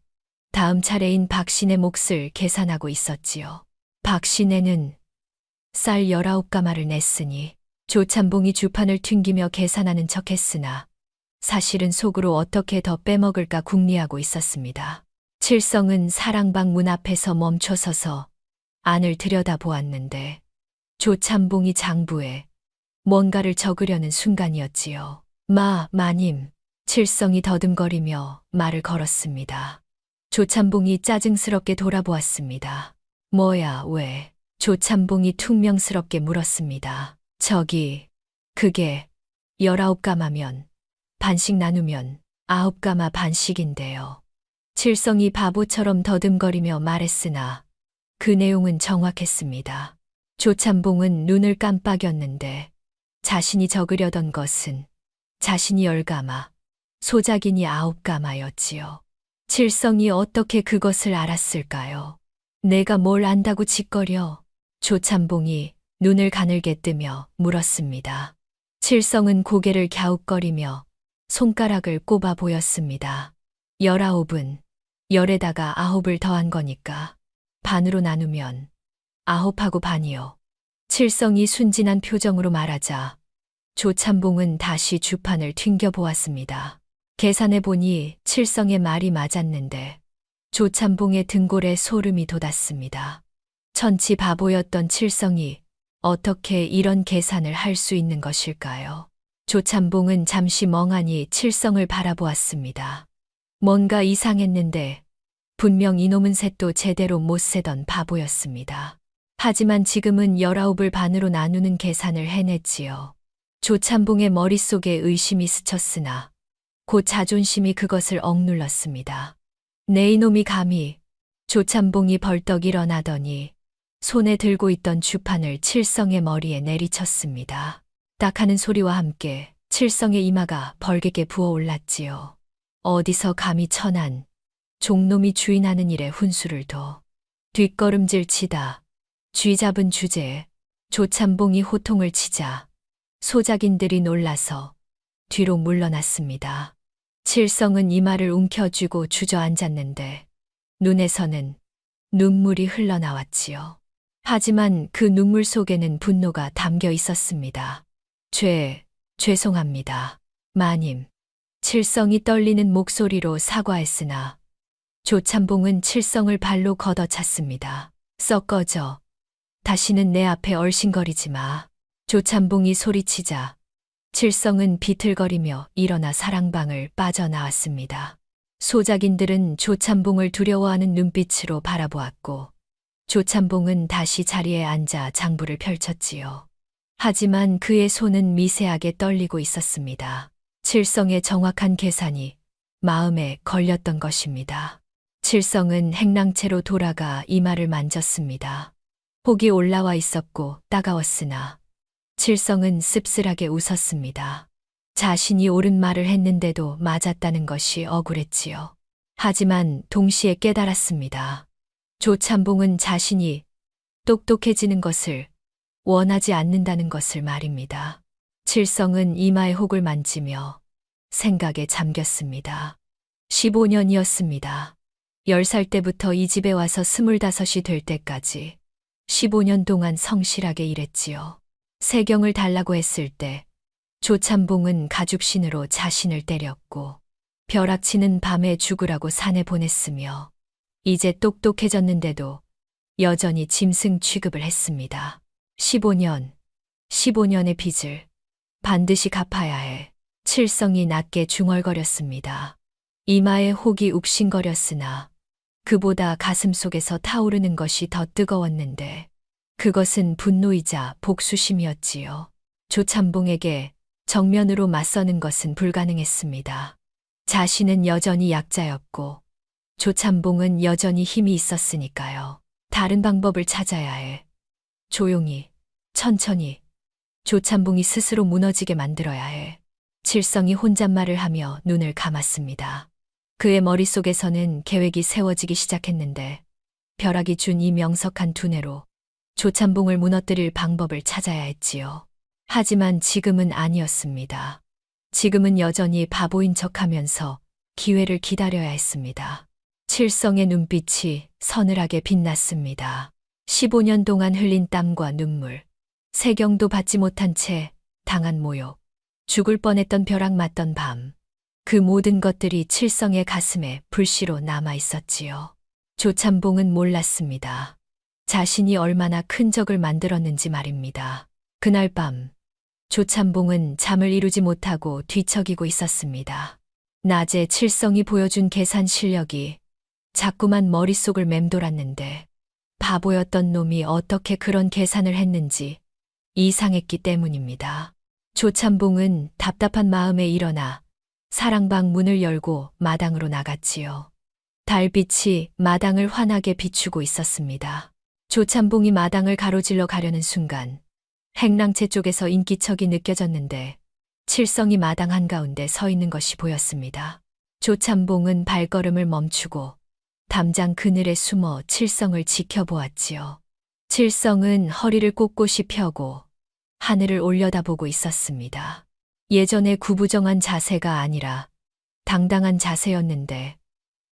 다음 차례인 박신의 몫을 계산하고 있었지요. 박신혜는 쌀 19가마를 냈으니 조참봉이 주판을 튕기며 계산하는 척했으나 사실은 속으로 어떻게 더 빼먹을까 궁리하고 있었습니다. 칠성은 사랑방 문 앞에서 멈춰서서 안을 들여다보았는데 조참봉이 장부에 뭔가를 적으려는 순간이었지요. 마님. 칠성이 더듬거리며 말을 걸었습니다. 조참봉이 짜증스럽게 돌아보았습니다. 뭐야, 왜? 조참봉이 퉁명스럽게 물었습니다. 그게 19가마면 반씩 나누면 9가마 반씩인데요. 칠성이 바보처럼 더듬거리며 말했으나 그 내용은 정확했습니다. 조찬봉은 눈을 깜빡였는데 자신이 적으려던 것은 자신이 10가마, 소작인이 9가마였지요. 칠성이 어떻게 그것을 알았을까요? 내가 뭘 안다고 짓거려? 조찬봉이 눈을 가늘게 뜨며 물었습니다. 칠성은 고개를 갸웃거리며 손가락을 꼽아 보였습니다. 19은 10에다가 9을 더한 거니까 반으로 나누면 9하고 반이요. 칠성이 순진한 표정으로 말하자 조찬봉은 다시 주판을 튕겨 보았습니다. 계산해 보니 칠성의 말이 맞았는데 조찬봉의 등골에 소름이 돋았습니다. 천치 바보였던 칠성이 어떻게 이런 계산을 할 수 있는 것일까요? 조찬봉은 잠시 멍하니 칠성을 바라보았습니다. 뭔가 이상했는데 분명 이놈은 셋도 제대로 못 세던 바보였습니다. 하지만 지금은 19을 반으로 나누는 계산을 해냈지요. 조찬봉의 머릿속에 의심이 스쳤으나 곧 자존심이 그것을 억눌렀습니다. 내 이놈이 감히. 조찬봉이 벌떡 일어나더니 손에 들고 있던 주판을 칠성의 머리에 내리쳤습니다. 딱 하는 소리와 함께 칠성의 이마가 벌겋게 부어올랐지요. 어디서 감히 천한 종놈이 주인하는 일에 훈수를 둬. 뒷걸음질 치다 쥐 잡은 주제에 조찬봉이 호통을 치자 소작인들이 놀라서 뒤로 물러났습니다. 칠성은 이마를 움켜쥐고 주저앉았는데 눈에서는 눈물이 흘러나왔지요. 하지만 그 눈물 속에는 분노가 담겨 있었습니다. 죄송합니다. 마님. 칠성이 떨리는 목소리로 사과했으나 조찬봉은 칠성을 발로 걷어찼습니다. 썩 꺼져. 다시는 내 앞에 얼씬거리지 마. 조찬봉이 소리치자 칠성은 비틀거리며 일어나 사랑방을 빠져나왔습니다. 소작인들은 조찬봉을 두려워하는 눈빛으로 바라보았고 조찬봉은 다시 자리에 앉아 장부를 펼쳤지요. 하지만 그의 손은 미세하게 떨리고 있었습니다. 칠성의 정확한 계산이 마음에 걸렸던 것입니다. 칠성은 행랑채로 돌아가 이마를 만졌습니다. 혹이 올라와 있었고 따가웠으나 칠성은 씁쓸하게 웃었습니다. 자신이 옳은 말을 했는데도 맞았다는 것이 억울했지요. 하지만 동시에 깨달았습니다. 조찬봉은 자신이 똑똑해지는 것을 원하지 않는다는 것을 말입니다. 칠성은 이마의 혹을 만지며 생각에 잠겼습니다. 15년이었습니다. 10살 때부터 이 집에 와서 25이 될 때까지 15년 동안 성실하게 일했지요. 세경을 달라고 했을 때 조찬봉은 가죽신으로 자신을 때렸고 벼락치는 밤에 죽으라고 산에 보냈으며 이제 똑똑해졌는데도 여전히 짐승 취급을 했습니다. 15년의 빚을 반드시 갚아야 해. 칠성이 낮게 중얼거렸습니다. 이마에 혹이 욱신거렸으나 그보다 가슴 속에서 타오르는 것이 더 뜨거웠는데 그것은 분노이자 복수심이었지요. 조찬봉에게 정면으로 맞서는 것은 불가능했습니다. 자신은 여전히 약자였고 조찬봉은 여전히 힘이 있었으니까요. 다른 방법을 찾아야 해. 조용히, 천천히. 조찬봉이 스스로 무너지게 만들어야 해. 칠성이 혼잣말을 하며 눈을 감았습니다. 그의 머릿속에서는 계획이 세워지기 시작했는데 벼락이 준 이 명석한 두뇌로 조찬봉을 무너뜨릴 방법을 찾아야 했지요. 하지만 지금은 아니었습니다. 지금은 여전히 바보인 척하면서 기회를 기다려야 했습니다. 칠성의 눈빛이 서늘하게 빛났습니다. 15년 동안 흘린 땀과 눈물, 세경도 받지 못한 채 당한 모욕, 죽을 뻔했던 벼락 맞던 밤, 그 모든 것들이 칠성의 가슴에 불씨로 남아 있었지요. 조찬봉은 몰랐습니다. 자신이 얼마나 큰 적을 만들었는지 말입니다. 그날 밤, 조찬봉은 잠을 이루지 못하고 뒤척이고 있었습니다. 낮에 칠성이 보여준 계산 실력이 자꾸만 머릿속을 맴돌았는데 바보였던 놈이 어떻게 그런 계산을 했는지 이상했기 때문입니다. 조찬봉은 답답한 마음에 일어나 사랑방 문을 열고 마당으로 나갔지요. 달빛이 마당을 환하게 비추고 있었습니다. 조찬봉이 마당을 가로질러 가려는 순간 행랑채 쪽에서 인기척이 느껴졌는데 칠성이 마당 한가운데 서 있는 것이 보였습니다. 조찬봉은 발걸음을 멈추고 담장 그늘에 숨어 칠성을 지켜보았지요. 칠성은 허리를 꼿꼿이 펴고 하늘을 올려다보고 있었습니다. 예전의 구부정한 자세가 아니라 당당한 자세였는데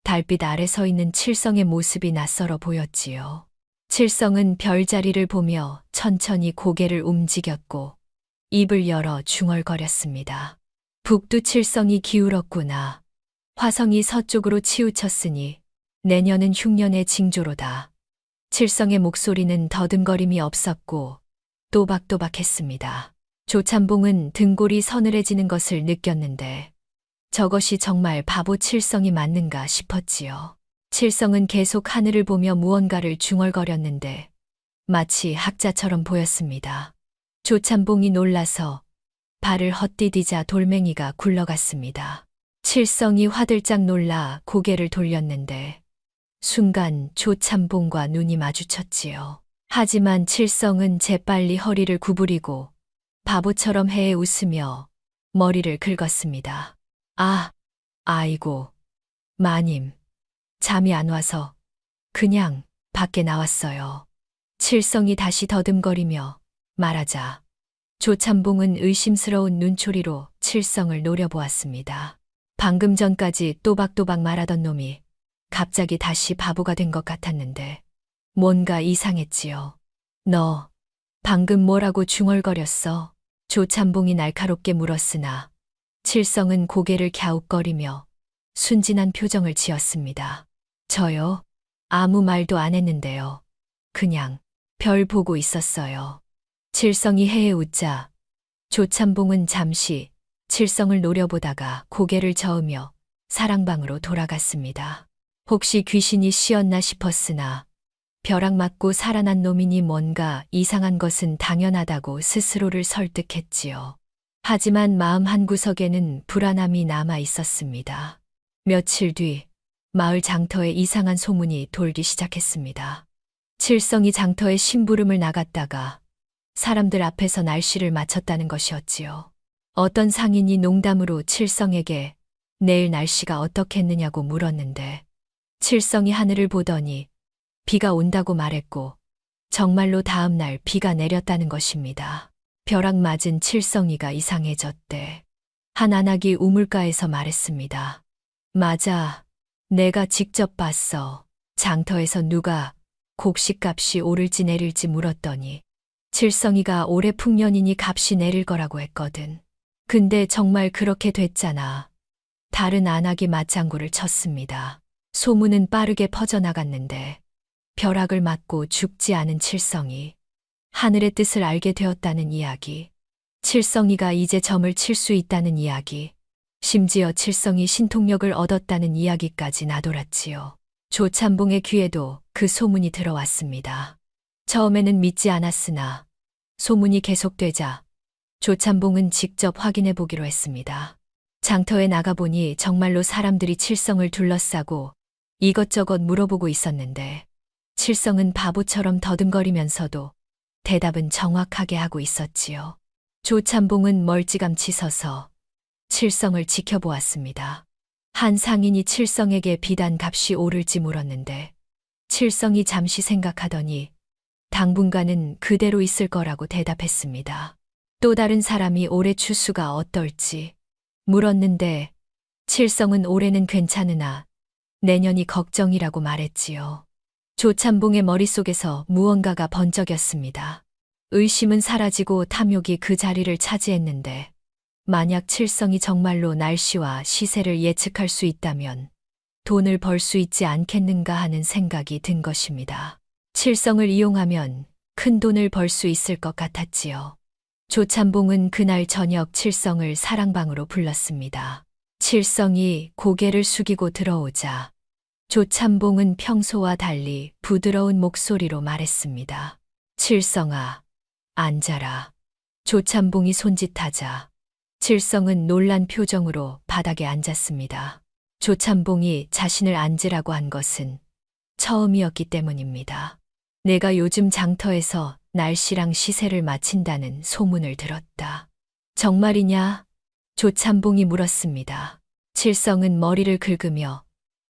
달빛 아래 서 있는 칠성의 모습이 낯설어 보였지요. 칠성은 별자리를 보며 천천히 고개를 움직였고 입을 열어 중얼거렸습니다. 북두 칠성이 기울었구나. 화성이 서쪽으로 치우쳤으니 내년은 흉년의 징조로다. 칠성의 목소리는 더듬거림이 없었고 또박또박했습니다. 조찬봉은 등골이 서늘해지는 것을 느꼈는데 저것이 정말 바보 칠성이 맞는가 싶었지요. 칠성은 계속 하늘을 보며 무언가를 중얼거렸는데 마치 학자처럼 보였습니다. 조찬봉이 놀라서 발을 헛디디자 돌멩이가 굴러갔습니다. 칠성이 화들짝 놀라 고개를 돌렸는데 순간 조찬봉과 눈이 마주쳤지요. 하지만 칠성은 재빨리 허리를 구부리고 바보처럼 해에 웃으며 머리를 긁었습니다. 아이고, 마님. 잠이 안 와서 그냥 밖에 나왔어요. 칠성이 다시 더듬거리며 말하자 조찬봉은 의심스러운 눈초리로 칠성을 노려보았습니다. 방금 전까지 또박또박 말하던 놈이 갑자기 다시 바보가 된 것 같았는데 뭔가 이상했지요. 너 방금 뭐라고 중얼거렸어? 조찬봉이 날카롭게 물었으나 칠성은 고개를 갸웃거리며 순진한 표정을 지었습니다. 저요? 아무 말도 안 했는데요. 그냥 별 보고 있었어요. 칠성이 해에 웃자 조찬봉은 잠시 칠성을 노려보다가 고개를 저으며 사랑방으로 돌아갔습니다. 혹시 귀신이 씌었나 싶었으나 벼락 맞고 살아난 놈이니 뭔가 이상한 것은 당연하다고 스스로를 설득했지요. 하지만 마음 한구석에는 불안함이 남아 있었습니다. 며칠 뒤 마을 장터에 이상한 소문이 돌기 시작했습니다. 칠성이 장터에 심부름을 나갔다가 사람들 앞에서 날씨를 맞췄다는 것이었지요. 어떤 상인이 농담으로 칠성에게 내일 날씨가 어떻겠느냐고 물었는데 칠성이 하늘을 보더니 비가 온다고 말했고 정말로 다음 날 비가 내렸다는 것입니다. 벼락 맞은 칠성이가 이상해졌대. 한 안악이 우물가에서 말했습니다. 맞아. 내가 직접 봤어. 장터에서 누가 곡식값이 오를지 내릴지 물었더니 칠성이가 올해 풍년이니 값이 내릴 거라고 했거든. 근데 정말 그렇게 됐잖아. 다른 안악이 맞장구를 쳤습니다. 소문은 빠르게 퍼져나갔는데 벼락을 맞고 죽지 않은 칠성이 하늘의 뜻을 알게 되었다는 이야기, 칠성이가 이제 점을 칠 수 있다는 이야기, 심지어 칠성이 신통력을 얻었다는 이야기까지 나돌았지요. 조찬봉의 귀에도 그 소문이 들어왔습니다. 처음에는 믿지 않았으나 소문이 계속되자 조찬봉은 직접 확인해 보기로 했습니다. 장터에 나가보니 정말로 사람들이 칠성을 둘러싸고 이것저것 물어보고 있었는데 칠성은 바보처럼 더듬거리면서도 대답은 정확하게 하고 있었지요. 조찬봉은 멀찌감치 서서 칠성을 지켜보았습니다. 한 상인이 칠성에게 비단 값이 오를지 물었는데 칠성이 잠시 생각하더니 당분간은 그대로 있을 거라고 대답했습니다. 또 다른 사람이 올해 추수가 어떨지 물었는데 칠성은 올해는 괜찮으나 내년이 걱정이라고 말했지요. 조찬봉의 머릿속에서 무언가가 번쩍였습니다. 의심은 사라지고 탐욕이 그 자리를 차지했는데 만약 칠성이 정말로 날씨와 시세를 예측할 수 있다면 돈을 벌 수 있지 않겠는가 하는 생각이 든 것입니다. 칠성을 이용하면 큰 돈을 벌 수 있을 것 같았지요. 조찬봉은 그날 저녁 칠성을 사랑방으로 불렀습니다. 칠성이 고개를 숙이고 들어오자 조찬봉은 평소와 달리 부드러운 목소리로 말했습니다. 칠성아, 앉아라. 조찬봉이 손짓하자 칠성은 놀란 표정으로 바닥에 앉았습니다. 조참봉이 자신을 앉으라고 한 것은 처음이었기 때문입니다. 내가 요즘 장터에서 날씨랑 시세를 맞힌다는 소문을 들었다. 정말이냐? 조참봉이 물었습니다. 칠성은 머리를 긁으며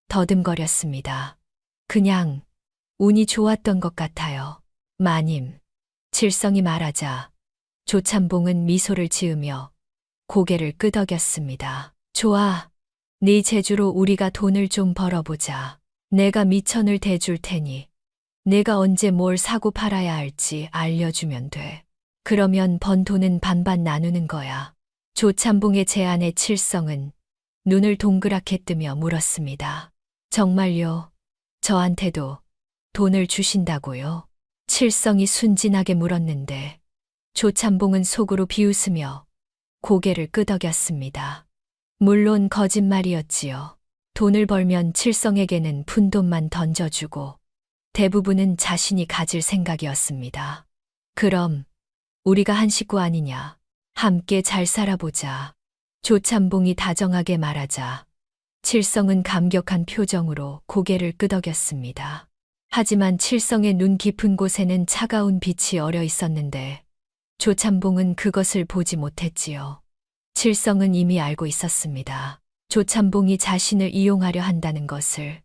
더듬거렸습니다. 그냥 운이 좋았던 것 같아요. 마님. 칠성이 말하자 조참봉은 미소를 지으며 고개를 끄덕였습니다. 좋아. 네 재주로 우리가 돈을 좀 벌어보자. 내가 미천을 대줄 테니 내가 언제 뭘 사고 팔아야 할지 알려주면 돼. 그러면 번 돈은 반반 나누는 거야. 조참봉의 제안에 칠성은 눈을 동그랗게 뜨며 물었습니다. 정말요? 저한테도 돈을 주신다고요? 칠성이 순진하게 물었는데 조참봉은 속으로 비웃으며 고개를 끄덕였습니다. 물론 거짓말이었지요. 돈을 벌면 칠성에게는 푼돈만 던져주고 대부분은 자신이 가질 생각이었습니다. 그럼 우리가 한 식구 아니냐. 함께 잘 살아보자. 조참봉이 다정하게 말하자 칠성은 감격한 표정으로 고개를 끄덕였습니다. 하지만 칠성의 눈 깊은 곳에는 차가운 빛이 어려 있었는데 조참봉은 그것을 보지 못했지요. 칠성은 이미 알고 있었습니다. 조참봉이 자신을 이용하려 한다는 것을,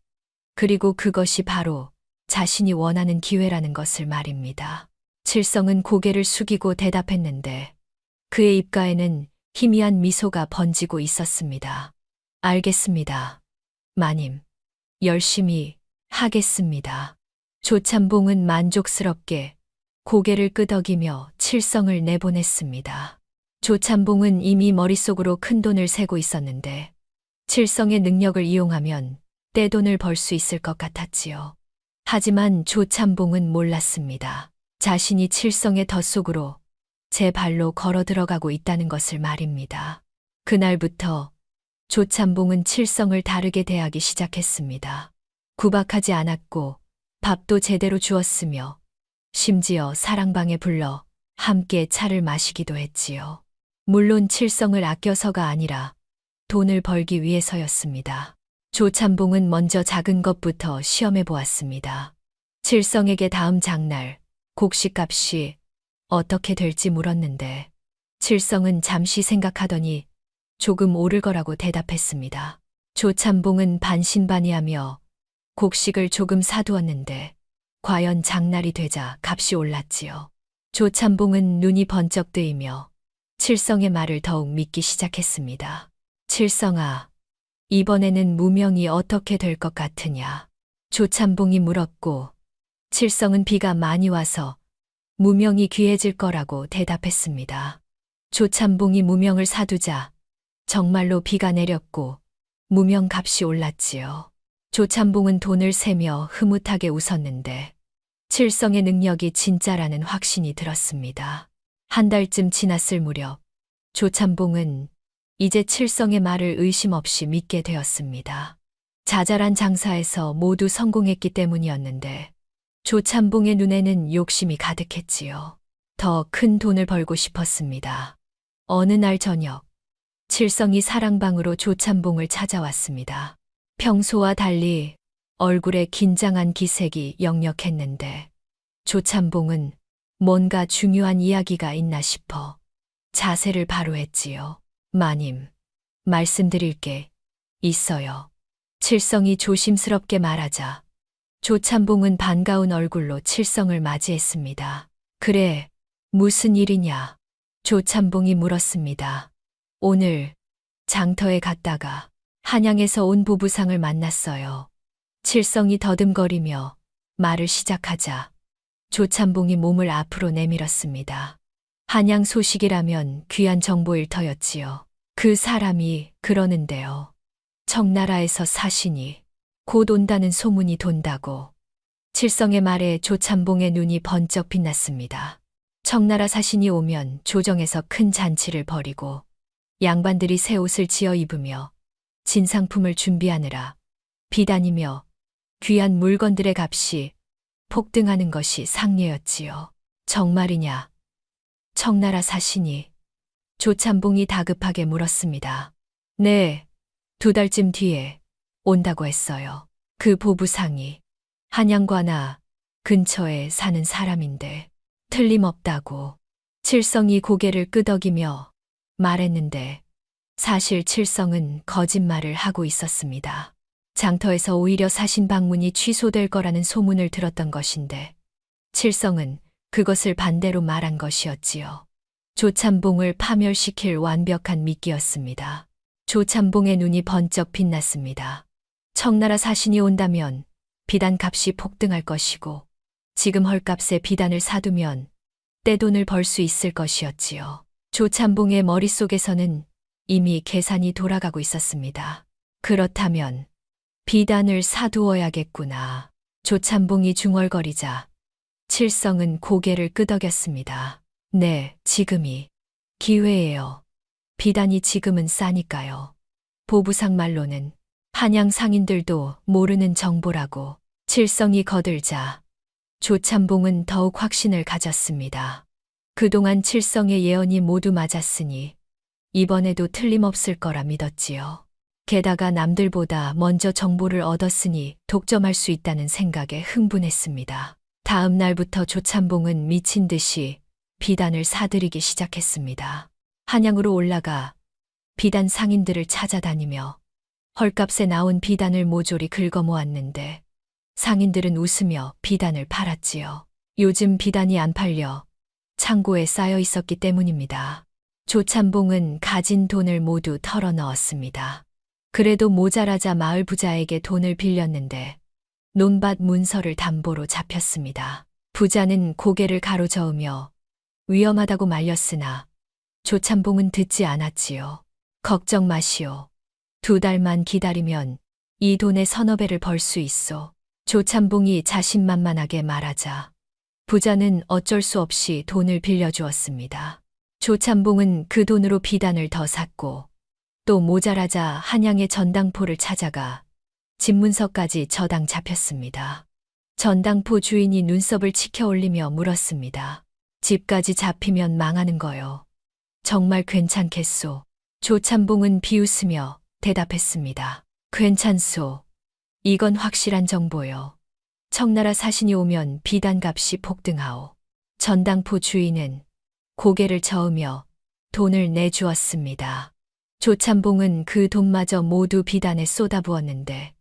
그리고 그것이 바로 자신이 원하는 기회라는 것을 말입니다. 칠성은 고개를 숙이고 대답했는데 그의 입가에는 희미한 미소가 번지고 있었습니다. 알겠습니다. 마님, 열심히 하겠습니다. 조참봉은 만족스럽게 고개를 끄덕이며 칠성을 내보냈습니다. 조참봉은 이미 머릿속으로 큰 돈을 세고 있었는데 칠성의 능력을 이용하면 떼돈을 벌 수 있을 것 같았지요. 하지만 조참봉은 몰랐습니다. 자신이 칠성의 덫속으로 제 발로 걸어 들어가고 있다는 것을 말입니다. 그날부터 조참봉은 칠성을 다르게 대하기 시작했습니다. 구박하지 않았고 밥도 제대로 주었으며 심지어 사랑방에 불러 함께 차를 마시기도 했지요. 물론 칠성을 아껴서가 아니라 돈을 벌기 위해서였습니다. 조참봉은 먼저 작은 것부터 시험해 보았습니다. 칠성에게 다음 장날 곡식값이 어떻게 될지 물었는데 칠성은 잠시 생각하더니 조금 오를 거라고 대답했습니다. 조참봉은 반신반의하며 곡식을 조금 사두었는데 과연 장날이 되자 값이 올랐지요. 조참봉은 눈이 번쩍 뜨이며 칠성의 말을 더욱 믿기 시작했습니다. 칠성아, 이번에는 무명이 어떻게 될 것 같으냐? 조참봉이 물었고 칠성은 비가 많이 와서 무명이 귀해질 거라고 대답했습니다. 조참봉이 무명을 사두자 정말로 비가 내렸고 무명 값이 올랐지요. 조참봉은 돈을 세며 흐뭇하게 웃었는데 칠성의 능력이 진짜라는 확신이 들었습니다. 한 달쯤 지났을 무렵 조참봉은 이제 칠성의 말을 의심 없이 믿게 되었습니다. 자잘한 장사에서 모두 성공했기 때문이었는데 조참봉의 눈에는 욕심이 가득했지요. 더 큰 돈을 벌고 싶었습니다. 어느 날 저녁 칠성이 사랑방으로 조참봉을 찾아왔습니다. 평소와 달리 얼굴에 긴장한 기색이 역력했는데 조참봉은 뭔가 중요한 이야기가 있나 싶어 자세를 바로 했지요. 마님, 말씀드릴 게 있어요. 칠성이 조심스럽게 말하자 조참봉은 반가운 얼굴로 칠성을 맞이했습니다. 그래, 무슨 일이냐? 조참봉이 물었습니다. 오늘 장터에 갔다가 한양에서 온 보부상을 만났어요. 칠성이 더듬거리며 말을 시작하자 조참봉이 몸을 앞으로 내밀었습니다. 한양 소식이라면 귀한 정보일 터였지요. 그 사람이 그러는데요. 청나라에서 사신이 곧 온다는 소문이 돈다고. 칠성의 말에 조참봉의 눈이 번쩍 빛났습니다. 청나라 사신이 오면 조정에서 큰 잔치를 벌이고 양반들이 새 옷을 지어 입으며 진상품을 준비하느라 비단이며 귀한 물건들의 값이 폭등하는 것이 상례였지요. 정말이냐? 청나라 사신이? 조참봉이 다급하게 물었습니다. 네, 2달쯤 뒤에 온다고 했어요. 그 보부상이 한양관아 근처에 사는 사람인데 틀림없다고. 칠성이 고개를 끄덕이며 말했는데 사실 칠성은 거짓말을 하고 있었습니다. 장터에서 오히려 사신 방문이 취소될 거라는 소문을 들었던 것인데 칠성은 그것을 반대로 말한 것이었지요. 조참봉을 파멸시킬 완벽한 미끼였습니다. 조참봉의 눈이 번쩍 빛났습니다. 청나라 사신이 온다면 비단값이 폭등할 것이고 지금 헐값에 비단을 사두면 떼돈을 벌 수 있을 것이었지요. 조참봉의 머릿속에서는 이미 계산이 돌아가고 있었습니다. 그렇다면 비단을 사두어야겠구나. 조참봉이 중얼거리자 칠성은 고개를 끄덕였습니다. 네, 지금이 기회예요. 비단이 지금은 싸니까요. 보부상 말로는 한양 상인들도 모르는 정보라고. 칠성이 거들자 조참봉은 더욱 확신을 가졌습니다. 그동안 칠성의 예언이 모두 맞았으니 이번에도 틀림없을 거라 믿었지요. 게다가 남들보다 먼저 정보를 얻었으니 독점할 수 있다는 생각에 흥분했습니다. 다음 날부터 조참봉은 미친 듯이 비단을 사들이기 시작했습니다. 한양으로 올라가 비단 상인들을 찾아다니며 헐값에 나온 비단을 모조리 긁어 모았는데 상인들은 웃으며 비단을 팔았지요. 요즘 비단이 안 팔려 창고에 쌓여 있었기 때문입니다. 조참봉은 가진 돈을 모두 털어 넣었습니다. 그래도 모자라자 마을 부자에게 돈을 빌렸는데 논밭 문서를 담보로 잡혔습니다. 부자는 고개를 가로저으며 위험하다고 말렸으나 조참봉은 듣지 않았지요. 걱정 마시오. 2달만 기다리면 이 돈의 서너 배를 벌 수 있어. 조참봉이 자신만만하게 말하자 부자는 어쩔 수 없이 돈을 빌려주었습니다. 조참봉은 그 돈으로 비단을 더 샀고 또 모자라자 한양의 전당포를 찾아가 집문서까지 저당 잡혔습니다. 전당포 주인이 눈썹을 치켜 올리며 물었습니다. 집까지 잡히면 망하는 거요. 정말 괜찮겠소? 조참봉은 비웃으며 대답했습니다. 괜찮소. 이건 확실한 정보요. 청나라 사신이 오면 비단값이 폭등하오. 전당포 주인은 고개를 저으며 돈을 내주었습니다. 조참봉은 그 돈마저 모두 비단에 쏟아부었는데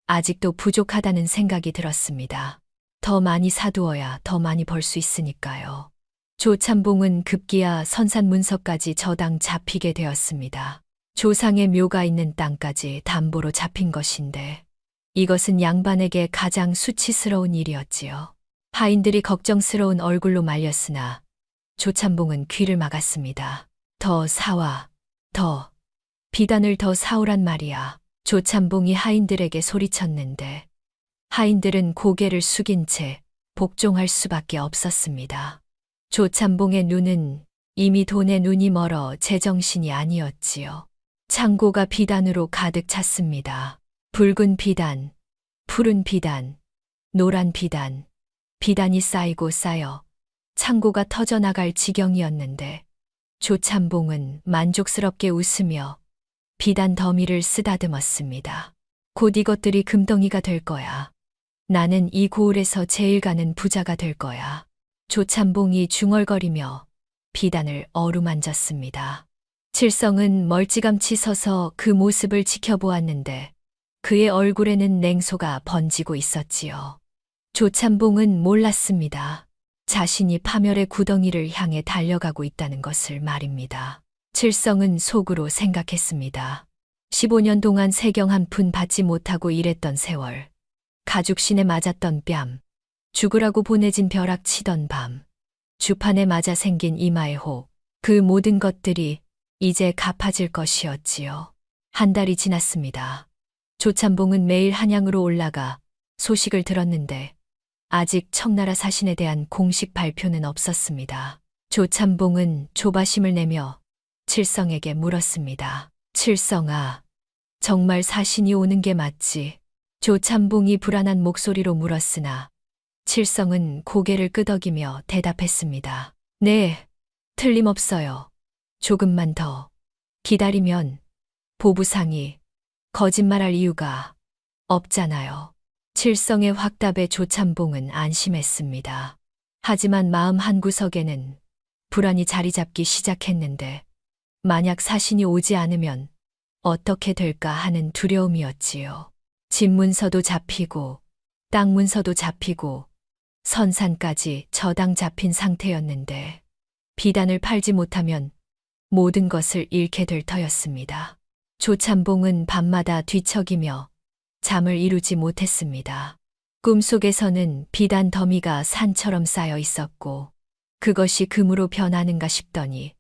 아직도 부족하다는 생각이 들었습니다. 더 많이 사두어야 더 많이 벌 수 있으니까요. 조참봉은 급기야 선산문서까지 저당 잡히게 되었습니다. 조상의 묘가 있는 땅까지 담보로 잡힌 것인데 이것은 양반에게 가장 수치스러운 일이었지요. 하인들이 걱정스러운 얼굴로 말렸으나 조참봉은 귀를 막았습니다. 더 사와, 더. 비단을 더 사오란 말이야. 조참봉이 하인들에게 소리쳤는데 하인들은 고개를 숙인 채 복종할 수밖에 없었습니다. 조참봉의 눈은 이미 돈에 눈이 멀어 제정신이 아니었지요. 창고가 비단으로 가득 찼습니다. 붉은 비단, 푸른 비단, 노란 비단, 비단이 쌓이고 쌓여 창고가 터져나갈 지경이었는데 조참봉은 만족스럽게 웃으며 비단 더미를 쓰다듬었습니다. 곧 이것들이 금덩이가 될 거야. 나는 이 고을에서 제일 가는 부자가 될 거야. 조참봉이 중얼거리며 비단을 어루만졌습니다. 칠성은 멀찌감치 서서 그 모습을 지켜보았는데 그의 얼굴에는 냉소가 번지고 있었지요. 조참봉은 몰랐습니다. 자신이 파멸의 구덩이를 향해 달려가고 있다는 것을 말입니다. 칠성은 속으로 생각했습니다. 15년 동안 세경 한 푼 받지 못하고 일했던 세월, 가죽신에 맞았던 뺨, 죽으라고 보내진 벼락 치던 밤, 주판에 맞아 생긴 이마의 혹, 그 모든 것들이 이제 갚아질 것이었지요. 한 달이 지났습니다. 조참봉은 매일 한양으로 올라가 소식을 들었는데 아직 청나라 사신에 대한 공식 발표는 없었습니다. 조참봉은 조바심을 내며 칠성에게 물었습니다. 칠성아, 정말 사신이 오는 게 맞지? 조참봉이 불안한 목소리로 물었으나 칠성은 고개를 끄덕이며 대답했습니다. 네, 틀림없어요. 조금만 더 기다리면 보부상이 거짓말할 이유가 없잖아요. 칠성의 확답에 조참봉은 안심했습니다. 하지만 마음 한구석에는 불안이 자리 잡기 시작했는데 만약 사신이 오지 않으면 어떻게 될까 하는 두려움이었지요. 집 문서도 잡히고 땅 문서도 잡히고 선산까지 저당 잡힌 상태였는데 비단을 팔지 못하면 모든 것을 잃게 될 터였습니다. 조참봉은 밤마다 뒤척이며 잠을 이루지 못했습니다. 꿈속에서는 비단 더미가 산처럼 쌓여 있었고 그것이 금으로 변하는가 싶더니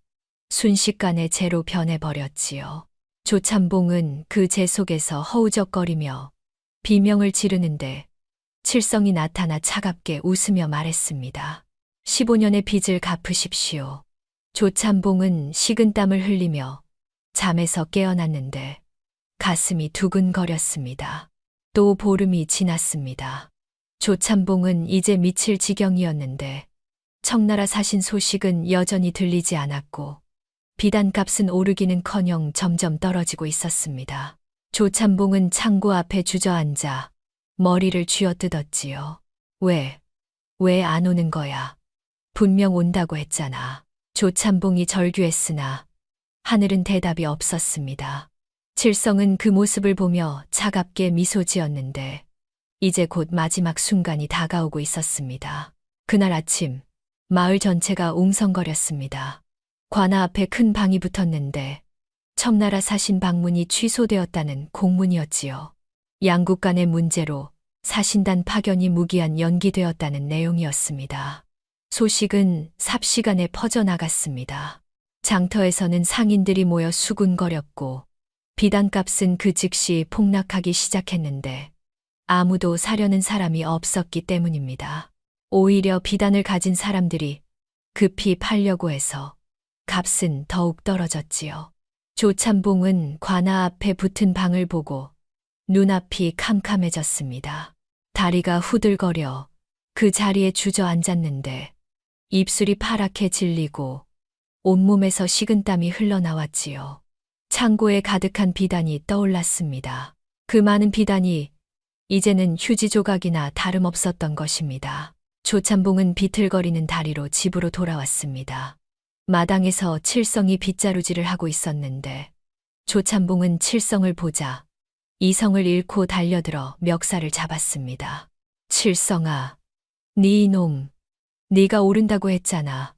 순식간에 재로 변해버렸지요. 조참봉은 그 재 속에서 허우적거리며 비명을 지르는데 칠성이 나타나 차갑게 웃으며 말했습니다. 15년의 빚을 갚으십시오. 조참봉은 식은땀을 흘리며 잠에서 깨어났는데 가슴이 두근거렸습니다. 또 보름이 지났습니다. 조참봉은 이제 미칠 지경이었는데 청나라 사신 소식은 여전히 들리지 않았고 비단값은 오르기는커녕 점점 떨어지고 있었습니다. 조참봉은 창고 앞에 주저앉아 머리를 쥐어뜯었지요. 왜 안 오는 거야? 분명 온다고 했잖아. 조참봉이 절규했으나 하늘은 대답이 없었습니다. 칠성은 그 모습을 보며 차갑게 미소 지었는데 이제 곧 마지막 순간이 다가오고 있었습니다. 그날 아침 마을 전체가 웅성거렸습니다. 관아 앞에 큰 방이 붙었는데 청나라 사신 방문이 취소되었다는 공문이었지요. 양국 간의 문제로 사신단 파견이 무기한 연기되었다는 내용이었습니다. 소식은 삽시간에 퍼져나갔습니다. 장터에서는 상인들이 모여 수군거렸고 비단값은 그 즉시 폭락하기 시작했는데 아무도 사려는 사람이 없었기 때문입니다. 오히려 비단을 가진 사람들이 급히 팔려고 해서 값은 더욱 떨어졌지요. 조참봉은 관아 앞에 붙은 방을 보고 눈앞이 캄캄해졌습니다. 다리가 후들거려 그 자리에 주저앉았는데 입술이 파랗게 질리고 온몸에서 식은땀이 흘러나왔지요. 창고에 가득한 비단이 떠올랐습니다. 그 많은 비단이 이제는 휴지 조각이나 다름없었던 것입니다. 조참봉은 비틀거리는 다리로 집으로 돌아왔습니다. 마당에서 칠성이 빗자루질을 하고 있었는데 조참봉은 칠성을 보자 이성을 잃고 달려들어 멱살을 잡았습니다. 칠성아, 네 이놈, 네가 오른다고 했잖아.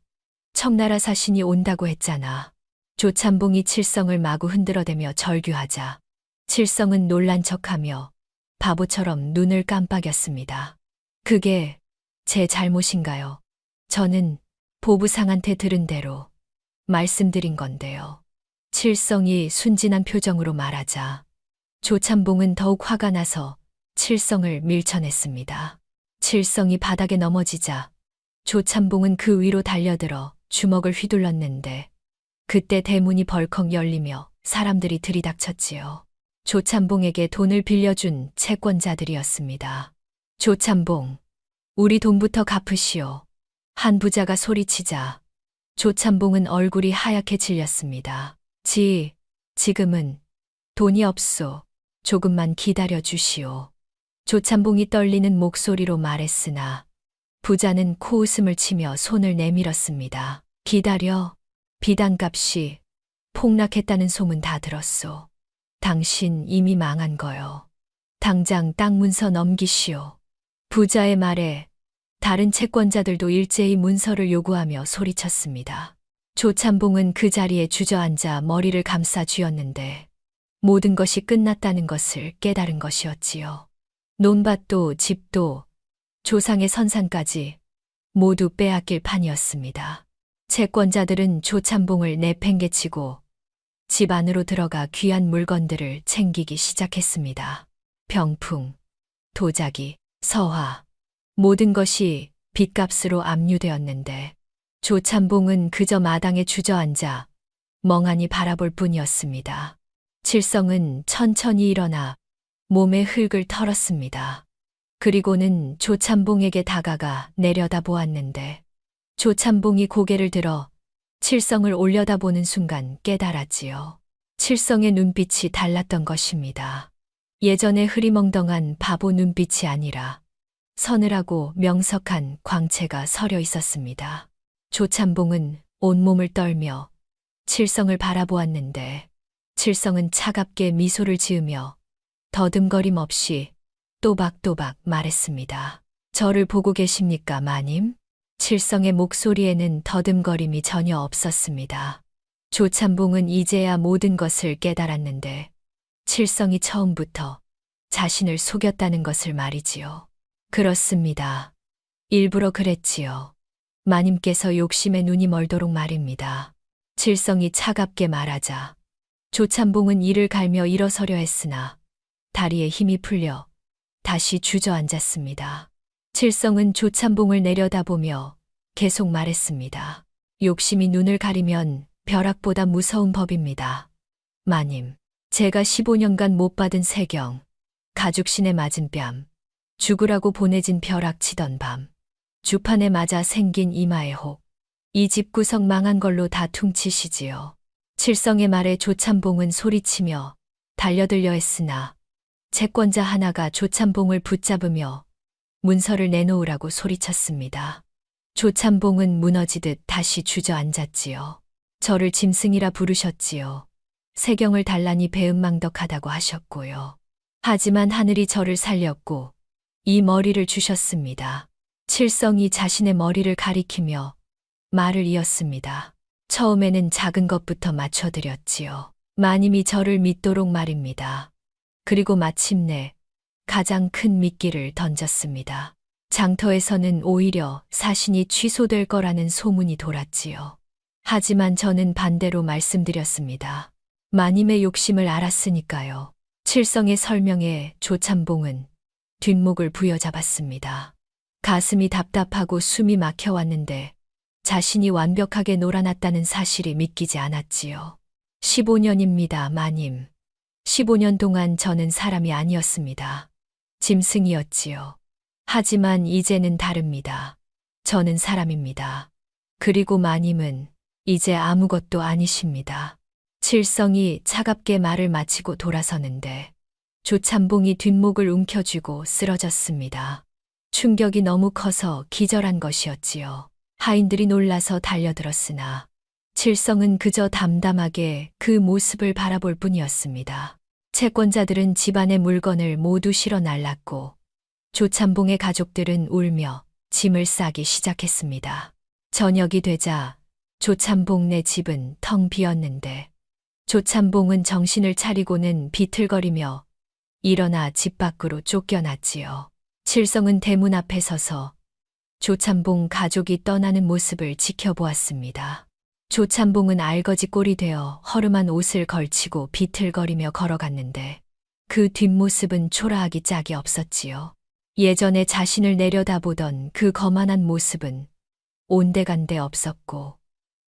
청나라 사신이 온다고 했잖아. 조참봉이 칠성을 마구 흔들어대며 절규하자 칠성은 놀란 척하며 바보처럼 눈을 깜빡였습니다. 그게 제 잘못인가요? 저는 보부상한테 들은 대로 말씀드린 건데요. 칠성이 순진한 표정으로 말하자 조참봉은 더욱 화가 나서 칠성을 밀쳐냈습니다. 칠성이 바닥에 넘어지자 조참봉은 그 위로 달려들어 주먹을 휘둘렀는데 그때 대문이 벌컥 열리며 사람들이 들이닥쳤지요. 조참봉에게 돈을 빌려준 채권자들이었습니다. 조참봉, 우리 돈부터 갚으시오. 한 부자가 소리치자 조참봉은 얼굴이 하얗게 질렸습니다. 지금은 돈이 없소. 조금만 기다려 주시오. 조참봉이 떨리는 목소리로 말했으나 부자는 코웃음을 치며 손을 내밀었습니다. 기다려. 비단값이 폭락했다는 소문 다 들었소. 당신 이미 망한 거요. 당장 땅 문서 넘기시오. 부자의 말에 다른 채권자들도 일제히 문서를 요구하며 소리쳤습니다. 조참봉은 그 자리에 주저앉아 머리를 감싸 쥐었는데 모든 것이 끝났다는 것을 깨달은 것이었지요. 논밭도 집도 조상의 선산까지 모두 빼앗길 판이었습니다. 채권자들은 조참봉을 내팽개치고 집 안으로 들어가 귀한 물건들을 챙기기 시작했습니다. 병풍, 도자기, 서화, 모든 것이 빚값으로 압류되었는데 조참봉은 그저 마당에 주저앉아 멍하니 바라볼 뿐이었습니다. 칠성은 천천히 일어나 몸에 흙을 털었습니다. 그리고는 조참봉에게 다가가 내려다보았는데 조참봉이 고개를 들어 칠성을 올려다보는 순간 깨달았지요. 칠성의 눈빛이 달랐던 것입니다. 예전의 흐리멍덩한 바보 눈빛이 아니라 서늘하고 명석한 광채가 서려 있었습니다. 조찬봉은 온몸을 떨며 칠성을 바라보았는데 칠성은 차갑게 미소를 지으며 더듬거림 없이 또박또박 말했습니다. 저를 보고 계십니까, 마님? 칠성의 목소리에는 더듬거림이 전혀 없었습니다. 조찬봉은 이제야 모든 것을 깨달았는데 칠성이 처음부터 자신을 속였다는 것을 말이지요. 그렇습니다. 일부러 그랬지요. 마님께서 욕심에 눈이 멀도록 말입니다. 칠성이 차갑게 말하자 조찬봉은 이를 갈며 일어서려 했으나 다리에 힘이 풀려 다시 주저앉았습니다. 칠성은 조찬봉을 내려다보며 계속 말했습니다. 욕심이 눈을 가리면 벼락보다 무서운 법입니다. 마님, 제가 15년간 못 받은 세경, 가죽신에 맞은 뺨, 죽으라고 보내진 벼락 치던 밤, 주판에 맞아 생긴 이마의 혹, 이 집구석 망한 걸로 다 퉁치시지요. 칠성의 말에 조찬봉은 소리치며 달려들려 했으나 채권자 하나가 조찬봉을 붙잡으며 문서를 내놓으라고 소리쳤습니다. 조찬봉은 무너지듯 다시 주저앉았지요. 저를 짐승이라 부르셨지요. 세경을 달라니 배은망덕하다고 하셨고요. 하지만 하늘이 저를 살렸고 이 머리를 주셨습니다. 칠성이 자신의 머리를 가리키며 말을 이었습니다. 처음에는 작은 것부터 맞춰드렸지요. 마님이 저를 믿도록 말입니다. 그리고 마침내 가장 큰 미끼를 던졌습니다. 장터에서는 오히려 사신이 취소될 거라는 소문이 돌았지요. 하지만 저는 반대로 말씀드렸습니다. 마님의 욕심을 알았으니까요. 칠성의 설명에 조찬봉은 뒷목을 부여잡았습니다. 가슴이 답답하고 숨이 막혀왔는데 자신이 완벽하게 놀아났다는 사실이 믿기지 않았지요. 15년입니다, 마님. 15년 동안 저는 사람이 아니었습니다. 짐승이었지요. 하지만 이제는 다릅니다. 저는 사람입니다. 그리고 마님은 이제 아무것도 아니십니다. 칠성이 차갑게 말을 마치고 돌아서는데 조찬봉이 뒷목을 움켜쥐고 쓰러졌습니다. 충격이 너무 커서 기절한 것이었지요. 하인들이 놀라서 달려들었으나 칠성은 그저 담담하게 그 모습을 바라볼 뿐이었습니다. 채권자들은 집안의 물건을 모두 실어 날랐고 조찬봉의 가족들은 울며 짐을 싸기 시작했습니다. 저녁이 되자 조찬봉네 집은 텅 비었는데 조찬봉은 정신을 차리고는 비틀거리며 일어나 집 밖으로 쫓겨났지요. 칠성은 대문 앞에 서서 조찬봉 가족이 떠나는 모습을 지켜보았습니다. 조찬봉은 알거지 꼴이 되어 허름한 옷을 걸치고 비틀거리며 걸어갔는데 그 뒷모습은 초라하기 짝이 없었지요. 예전에 자신을 내려다보던 그 거만한 모습은 온데간데 없었고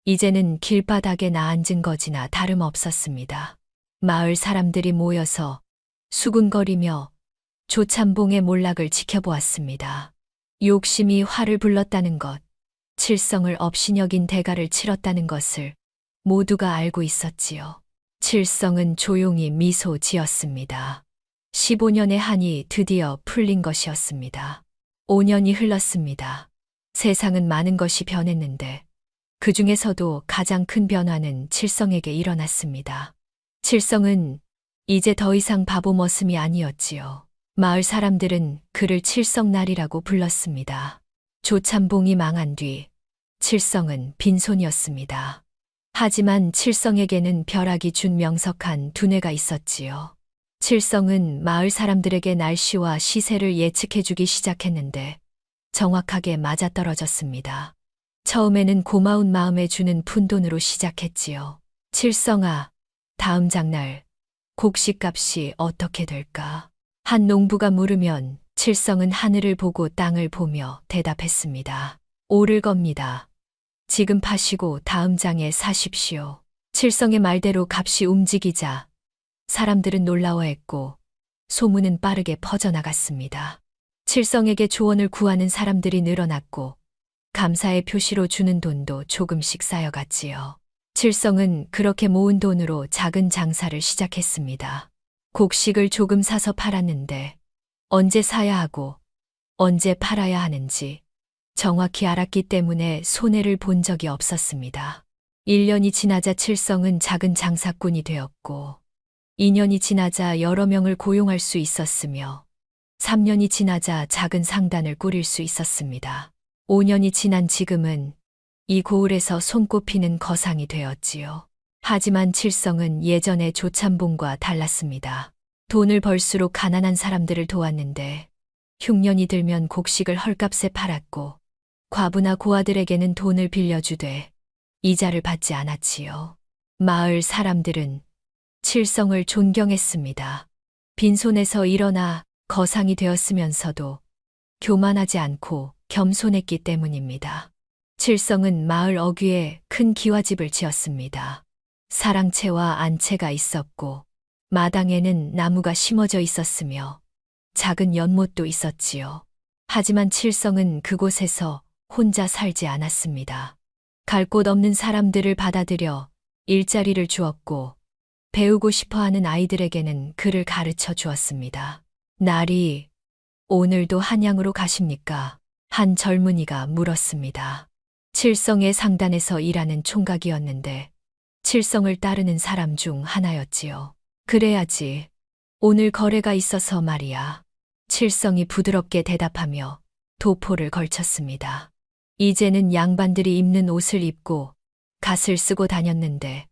이제는 길바닥에 나앉은 거지나 다름없었습니다. 마을 사람들이 모여서 수군거리며 조찬봉의 몰락을 지켜보았습니다. 욕심이 화를 불렀다는 것, 칠성을 업신여긴 대가를 치렀다는 것을 모두가 알고 있었지요. 칠성은 조용히 미소 지었습니다. 15년의 한이 드디어 풀린 것이었습니다. 5년이 흘렀습니다. 세상은 많은 것이 변했는데 그 중에서도 가장 큰 변화는 칠성에게 일어났습니다. 칠성은 이제 더 이상 바보 머슴이 아니었지요. 마을 사람들은 그를 칠성날이라고 불렀습니다. 조찬봉이 망한 뒤 칠성은 빈손이었습니다. 하지만 칠성에게는 벼락이 준 명석한 두뇌가 있었지요. 칠성은 마을 사람들에게 날씨와 시세를 예측해주기 시작했는데 정확하게 맞아떨어졌습니다. 처음에는 고마운 마음에 주는 푼돈으로 시작했지요. 칠성아, 다음 장날 곡식값이 어떻게 될까? 한 농부가 물으면 칠성은 하늘을 보고 땅을 보며 대답했습니다. 오를 겁니다. 지금 파시고 다음 장에 사십시오. 칠성의 말대로 값이 움직이자 사람들은 놀라워했고 소문은 빠르게 퍼져나갔습니다. 칠성에게 조언을 구하는 사람들이 늘어났고 감사의 표시로 주는 돈도 조금씩 쌓여갔지요. 칠성은 그렇게 모은 돈으로 작은 장사를 시작했습니다. 곡식을 조금 사서 팔았는데 언제 사야 하고 언제 팔아야 하는지 정확히 알았기 때문에 손해를 본 적이 없었습니다. 1년이 지나자 칠성은 작은 장사꾼이 되었고 2년이 지나자 여러 명을 고용할 수 있었으며 3년이 지나자 작은 상단을 꾸릴 수 있었습니다. 5년이 지난 지금은 이 고을에서 손꼽히는 거상이 되었지요. 하지만 칠성은 예전의 조참봉과 달랐습니다. 돈을 벌수록 가난한 사람들을 도왔는데 흉년이 들면 곡식을 헐값에 팔았고 과부나 고아들에게는 돈을 빌려주되 이자를 받지 않았지요. 마을 사람들은 칠성을 존경했습니다. 빈손에서 일어나 거상이 되었으면서도 교만하지 않고 겸손했기 때문입니다. 칠성은 마을 어귀에 큰 기와집을 지었습니다. 사랑채와 안채가 있었고 마당에는 나무가 심어져 있었으며 작은 연못도 있었지요. 하지만 칠성은 그곳에서 혼자 살지 않았습니다. 갈 곳 없는 사람들을 받아들여 일자리를 주었고 배우고 싶어하는 아이들에게는 글을 가르쳐 주었습니다. 날이 오늘도 한양으로 가십니까? 한 젊은이가 물었습니다. 칠성의 상단에서 일하는 총각이었는데 칠성을 따르는 사람 중 하나였지요. 그래야지. 오늘 거래가 있어서 말이야. 칠성이 부드럽게 대답하며 도포를 걸쳤습니다. 이제는 양반들이 입는 옷을 입고 갓을 쓰고 다녔는데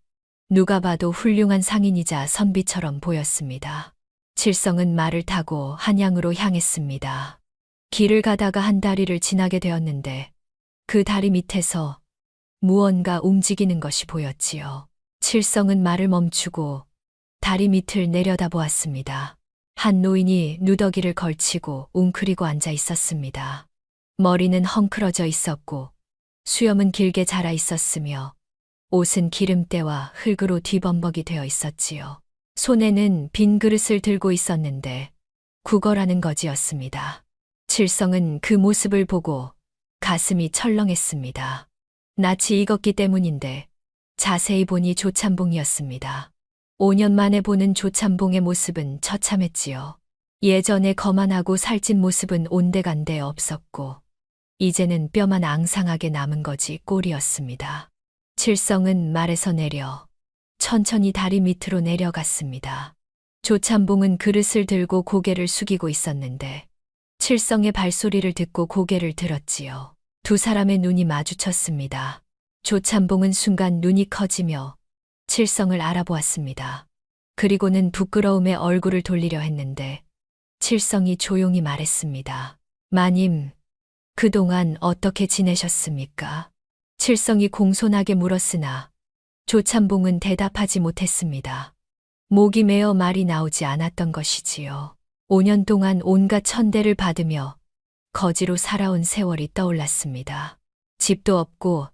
누가 봐도 훌륭한 상인이자 선비처럼 보였습니다. 칠성은 말을 타고 한양으로 향했습니다. 길을 가다가 한 다리를 지나게 되었는데 그 다리 밑에서 무언가 움직이는 것이 보였지요. 칠성은 말을 멈추고 다리 밑을 내려다보았습니다. 한 노인이 누더기를 걸치고 웅크리고 앉아 있었습니다. 머리는 헝클어져 있었고 수염은 길게 자라 있었으며 옷은 기름때와 흙으로 뒤범벅이 되어 있었지요. 손에는 빈 그릇을 들고 있었는데 구걸하는 거지였습니다. 칠성은 그 모습을 보고 가슴이 철렁했습니다. 낯이 익었기 때문인데 자세히 보니 조참봉이었습니다. 5년 만에 보는 조참봉의 모습은 처참했지요. 예전에 거만하고 살찐 모습은 온데간데 없었고 이제는 뼈만 앙상하게 남은 거지 꼴이었습니다. 칠성은 말에서 내려 천천히 다리 밑으로 내려갔습니다. 조참봉은 그릇을 들고 고개를 숙이고 있었는데 칠성의 발소리를 듣고 고개를 들었지요. 두 사람의 눈이 마주쳤습니다. 조참봉은 순간 눈이 커지며 칠성을 알아보았습니다. 그리고는 부끄러움에 얼굴을 돌리려 했는데 칠성이 조용히 말했습니다. 마님, 그동안 어떻게 지내셨습니까? 칠성이 공손하게 물었으나 조참봉은 대답하지 못했습니다. 목이 메어 말이 나오지 않았던 것이지요. 5년 동안 온갖 천대를 받으며 거지로 살아온 세월이 떠올랐습니다. 집도 없고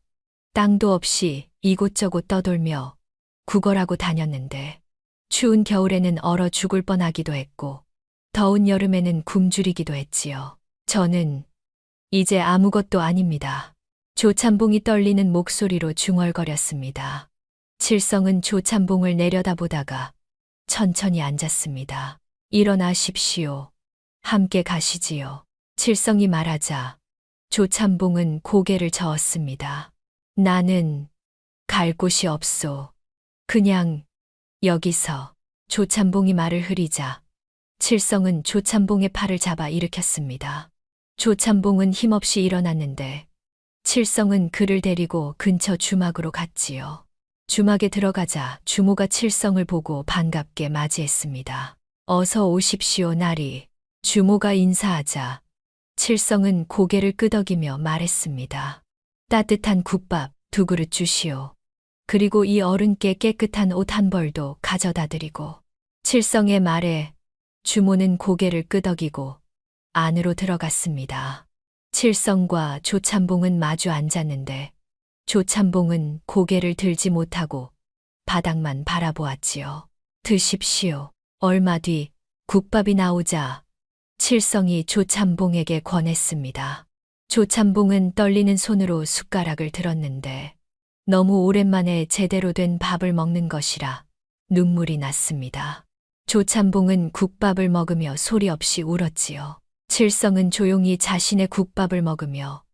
땅도 없이 이곳저곳 떠돌며 구걸하고 다녔는데 추운 겨울에는 얼어 죽을 뻔하기도 했고 더운 여름에는 굶주리기도 했지요. 저는 이제 아무것도 아닙니다. 조참봉이 떨리는 목소리로 중얼거렸습니다. 칠성은 조참봉을 내려다보다가 천천히 앉았습니다. 일어나십시오. 함께 가시지요. 칠성이 말하자 조참봉은 고개를 저었습니다. 나는 갈 곳이 없소. 그냥 여기서. 조참봉이 말을 흐리자 칠성은 조참봉의 팔을 잡아 일으켰습니다. 조참봉은 힘없이 일어났는데 칠성은 그를 데리고 근처 주막으로 갔지요. 주막에 들어가자 주모가 칠성을 보고 반갑게 맞이했습니다. 어서 오십시오, 나리. 주모가 인사하자 칠성은 고개를 끄덕이며 말했습니다. 따뜻한 국밥 2그릇 주시오. 그리고 이 어른께 깨끗한 옷 한 벌도 가져다 드리고. 칠성의 말에 주모는 고개를 끄덕이고 안으로 들어갔습니다. 칠성과 조참봉은 마주 앉았는데 조참봉은 고개를 들지 못하고 바닥만 바라보았지요. 드십시오. 얼마 뒤 국밥이 나오자 칠성이 조참봉에게 권했습니다. 조참봉은 떨리는 손으로 숟가락을 들었는데 너무 오랜만에 제대로 된 밥을 먹는 것이라 눈물이 났습니다. 조참봉은 국밥을 먹으며 소리 없이 울었지요. 칠성은 조용히 자신의 국밥을 먹으며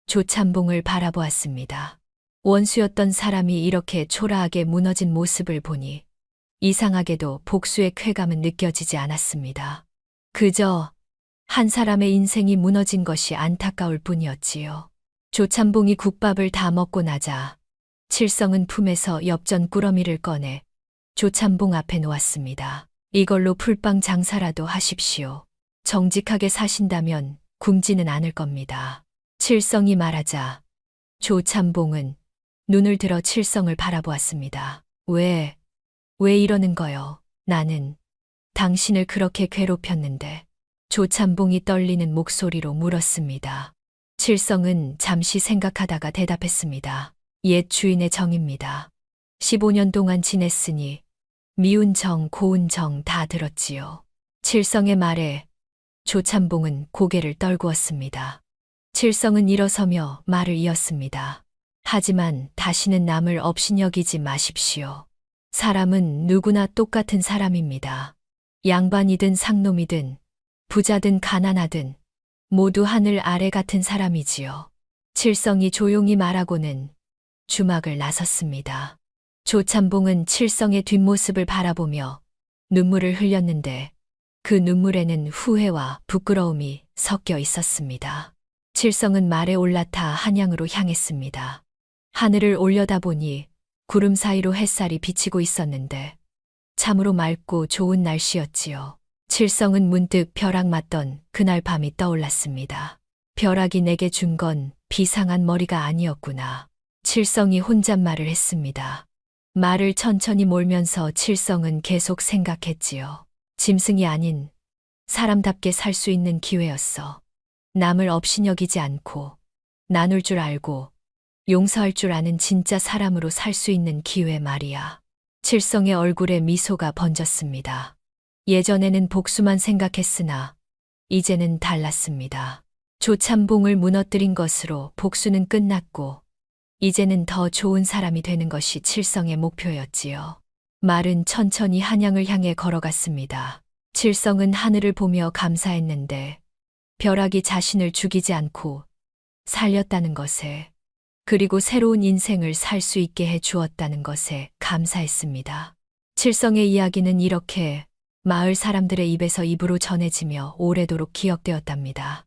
조참봉을 바라보았습니다. 원수였던 사람이 이렇게 초라하게 무너진 모습을 보니 이상하게도 복수의 쾌감은 느껴지지 않았습니다. 그저 한 사람의 인생이 무너진 것이 안타까울 뿐이었지요. 조참봉이 국밥을 다 먹고 나자 칠성은 품에서 엽전 꾸러미를 꺼내 조참봉 앞에 놓았습니다. 이걸로 풀빵 장사라도 하십시오. 정직하게 사신다면 굶지는 않을 겁니다. 칠성이 말하자 조참봉은 눈을 들어 칠성을 바라보았습니다. 왜 이러는 거요? 나는 당신을 그렇게 괴롭혔는데. 조참봉이 떨리는 목소리로 물었습니다. 칠성은 잠시 생각하다가 대답했습니다. 옛 주인의 정입니다. 15년 동안 지냈으니 미운 정, 고운 정 다 들었지요. 칠성의 말에 조참봉은 고개를 떨구었습니다. 칠성은 일어서며 말을 이었습니다. 하지만 다시는 남을 업신여기지 마십시오. 사람은 누구나 똑같은 사람입니다. 양반이든 상놈이든 부자든 가난하든 모두 하늘 아래 같은 사람이지요. 칠성이 조용히 말하고는 주막을 나섰습니다. 조참봉은 칠성의 뒷모습을 바라보며 눈물을 흘렸는데 그 눈물에는 후회와 부끄러움이 섞여 있었습니다. 칠성은 말에 올라타 한양으로 향했습니다. 하늘을 올려다보니 구름 사이로 햇살이 비치고 있었는데 참으로 맑고 좋은 날씨였지요. 칠성은 문득 벼락 맞던 그날 밤이 떠올랐습니다. 벼락이 내게 준 건 비상한 머리가 아니었구나. 칠성이 혼잣말을 했습니다. 말을 천천히 몰면서 칠성은 계속 생각했지요. 짐승이 아닌 사람답게 살 수 있는 기회였어. 남을 업신여기지 않고 나눌 줄 알고 용서할 줄 아는 진짜 사람으로 살 수 있는 기회 말이야. 칠성의 얼굴에 미소가 번졌습니다. 예전에는 복수만 생각했으나 이제는 달랐습니다. 조참봉을 무너뜨린 것으로 복수는 끝났고 이제는 더 좋은 사람이 되는 것이 칠성의 목표였지요. 말은 천천히 한양을 향해 걸어갔습니다. 칠성은 하늘을 보며 감사했는데 벼락이 자신을 죽이지 않고 살렸다는 것에 그리고 새로운 인생을 살 수 있게 해 주었다는 것에 감사했습니다. 칠성의 이야기는 이렇게 마을 사람들의 입에서 입으로 전해지며 오래도록 기억되었답니다.